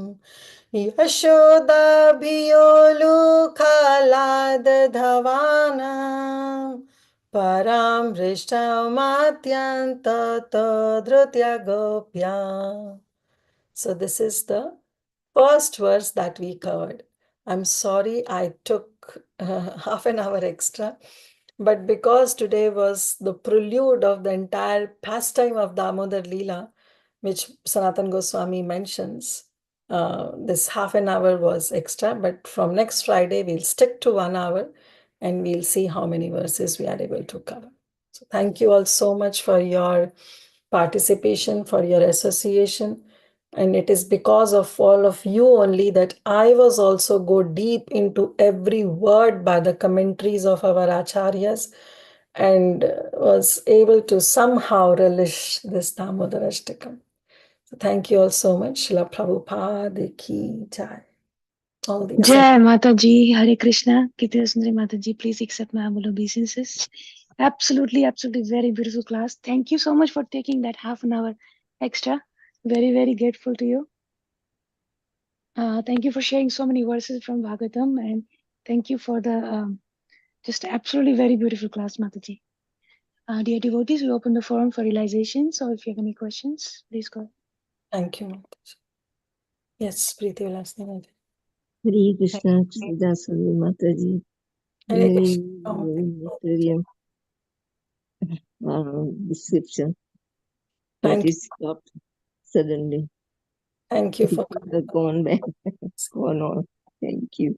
यशोदाभियोलुखलादधवानां परां हृष्टमात्यन्ततो धृत्य Gopya. So this is the first verse that we covered. I'm sorry I took half an hour extra, but because today was the prelude of the entire pastime of Damodar Leela, which Sanatan Goswami mentions, this half an hour was extra, but from next Friday, we'll stick to 1 hour and we'll see how many verses we are able to cover. So thank you all so much for your participation, for your association. And it is because of all of you only that I was also go deep into every word by the commentaries of our acharyas and was able to somehow relish this Damodar Ashtakam. So thank you all so much. Srila Prabhupada ki jai. All the Jai Mataji, Hare Krishna. Kirtida Sundari Mataji, please accept my humble obeisances. Absolutely, absolutely very beautiful class. Thank you so much for taking that half an hour extra. Very, very grateful to you. Thank you for sharing so many verses from Bhagavatam, and thank you for the just absolutely very beautiful class, Mataji. Dear devotees, we open the forum for realization. So if you have any questions, please go. Thank you, Mataji. Yes, Preeti will ask the Mataji. Hare Krishna, Sridhasari Mataji. Very, very description. But it stopped suddenly. Thank you for gone back. Gone on. Thank you.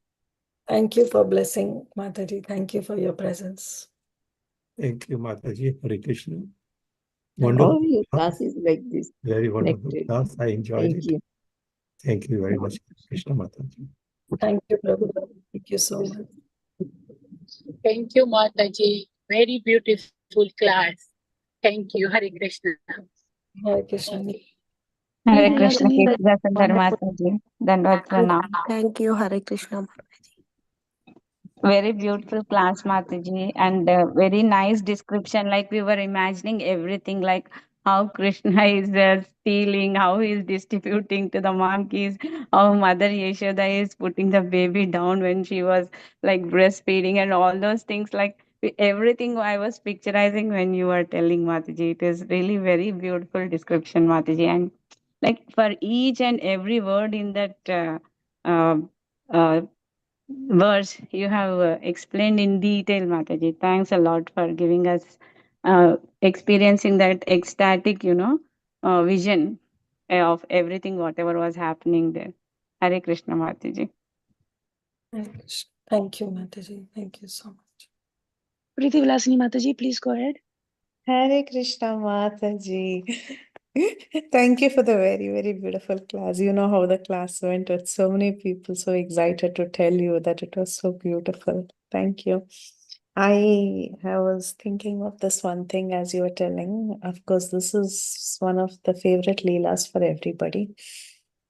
Thank you for blessing, Mataji. Thank you for your presence. Thank you, Mataji. Hare Krishna. Wonderful. All your classes like this. Very wonderful class. I enjoyed Thank it. you. Thank you very much, Krishna Mataji. Thank you, Prabhu. Thank you so much. Thank you, Mataji. Very beautiful class. Thank you. Hare Krishna. Hare Krishna. Hare Krishna, Kirtida Sundari Mataji. Dandavad Pranam. Thank you, Hare Krishna. Very beautiful class, Mataji, and very nice description. Like we were imagining everything, like how Krishna is stealing, how he is distributing to the monkeys, how Mother Yashoda is putting the baby down when she was like breastfeeding, and all those things. Like everything I was picturizing when you were telling, Mataji. It is really very beautiful description, Mataji, and like for each and every word in that. Uh, uh, Verse you have explained in detail, Mataji. Thanks a lot for giving us experiencing that ecstatic, vision of everything, whatever was happening there. Hare Krishna, Mataji. Thank you, Mataji. Thank you so much. Preeti Vilasini Mataji, please go ahead. Hare Krishna Mataji. Thank you for the very, very beautiful class. You know how the class went with so many people so excited to tell you that it was so beautiful. Thank you. I was thinking of this one thing as you were telling. Of course, this is one of the favorite Leelas for everybody.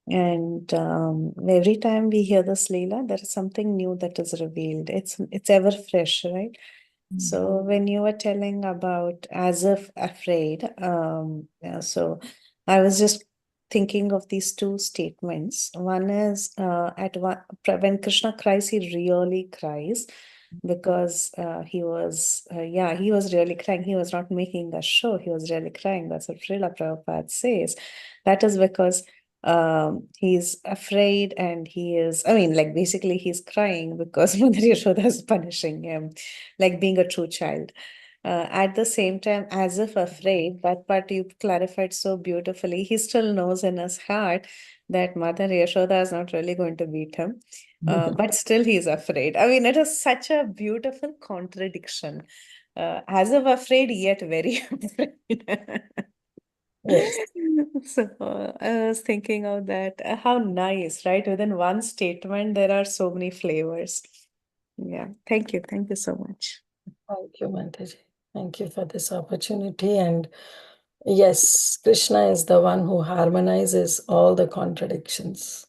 And every time we hear this Leela, there is something new that is revealed. It's ever fresh, right? So when you were telling about as if afraid, so I was just thinking of these two statements. One is when Krishna cries, he really cries because he was really crying. He was not making a show. He was really crying. That's what Srila Prabhupada says. That is because he's afraid and basically he's crying because Mother Yashoda is punishing him, like being a true child. At the same time, as if afraid, that part you clarified so beautifully. He still knows in his heart that Mother Yashoda is not really going to beat him, but still he's afraid. I mean, it is such a beautiful contradiction. As if afraid, yet very afraid. Yes. So I was thinking of that. How nice, right? Within one statement, there are so many flavors. Yeah. Thank you. Thank you so much. Thank you, Mataji. Thank you for this opportunity. And yes, Krishna is the one who harmonizes all the contradictions.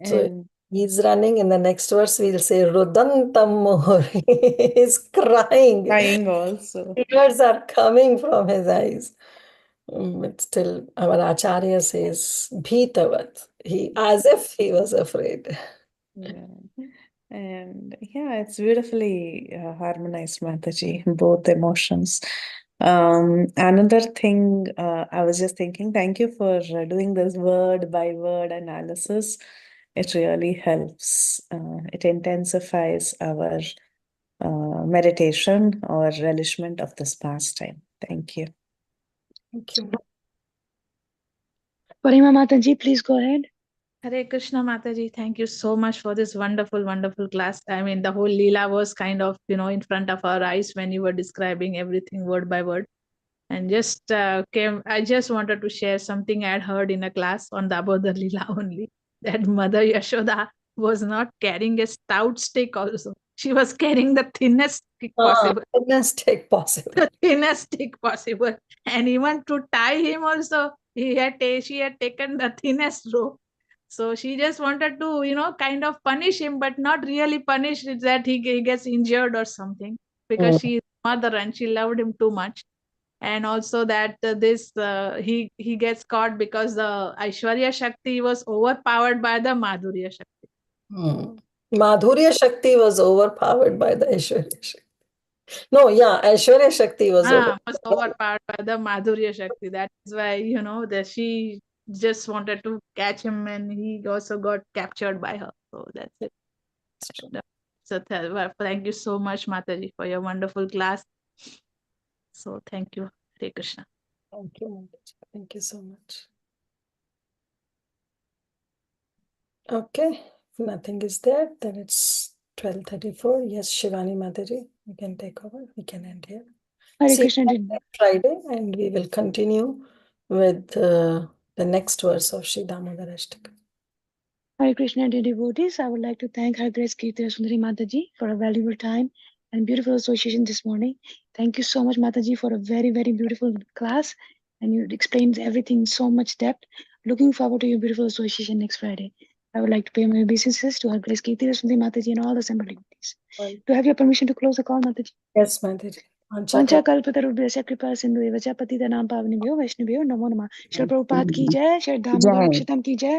So And he's running. In the next verse, we'll say, Rudantam Mohori. He's crying. crying also. Tears are coming from his eyes. But still, our Acharya says, Bhitavat. As if he was afraid. Yeah. And yeah, it's beautifully harmonized, Mataji, both emotions. Another thing I was just thinking, thank you for doing this word by word analysis. It really helps. It intensifies our meditation or relishment of this pastime. Thank you. Thank you. Parima Mataji, please go ahead. Hare Krishna Mataji, thank you so much for this wonderful, wonderful class. I mean, the whole Leela was kind of, in front of our eyes when you were describing everything word by word. And I just wanted to share something I had heard in a class on Damodara Leela only, that Mother Yashoda was not carrying a stout stick also. She was carrying the thinnest stick possible. Thinnest stick possible. The thinnest stick possible. And even to tie him also, she had taken the thinnest rope. So she just wanted to, kind of punish him, but not really punish it that he gets injured or something, because she is mother and she loved him too much. And also that he gets caught because the Aishwarya Shakti was overpowered by the Madhurya Shakti. Madhurya Shakti was overpowered by the Aishwarya Shakti. No, yeah, Aishwarya Shakti was overpowered by the Madhurya Shakti. That is why, that she just wanted to catch him and he also got captured by her. So that's it. So thank you so much, Mataji, for your wonderful class. So thank you. Hare Krishna. Thank you, Mataji. Thank you so much. Okay, if nothing is there, then it's 12:34. Yes, Shivani Mataji, we can take over. We can end here. Hare See Krishna. you next Friday, and we will continue with the next verse of Shri Damodara Ashtaka. Hare Krishna, dear devotees. I would like to thank Her Grace Kirtida Sundari Mataji for a valuable time and beautiful association this morning. Thank you so much, Mataji, for a very, very beautiful class. And you explained everything in so much depth. Looking forward to your beautiful association next Friday. I would like to pay my obeisances to Her Grace Kirtida Sundari Mataji and all the assembled devotees. Do I have your permission to close the call, Mataji? Yes, Mataji. Pancha kalpatarubhyasya kripa sindhu evacha patitanam pavanebhyo vaishnavyo namo namah. Shri Prabhupada की जय, श्री दामोदर अक्षतम की जय,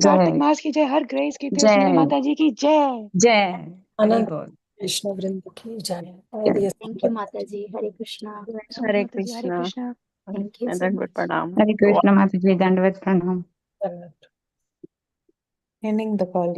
कार्तिक मास की जय, हर grace की जय, सुंदरी माता जी की जय. Jai. Anand Krishna Vrinda ki jai. Thank you, Mataji. Hare Krishna. Hare Mataji, Hare Krishna. Krishna. Thank you so Dandavat much. pranam. Hare Krishna, Mataji. Dandavat pranam. Ending the call.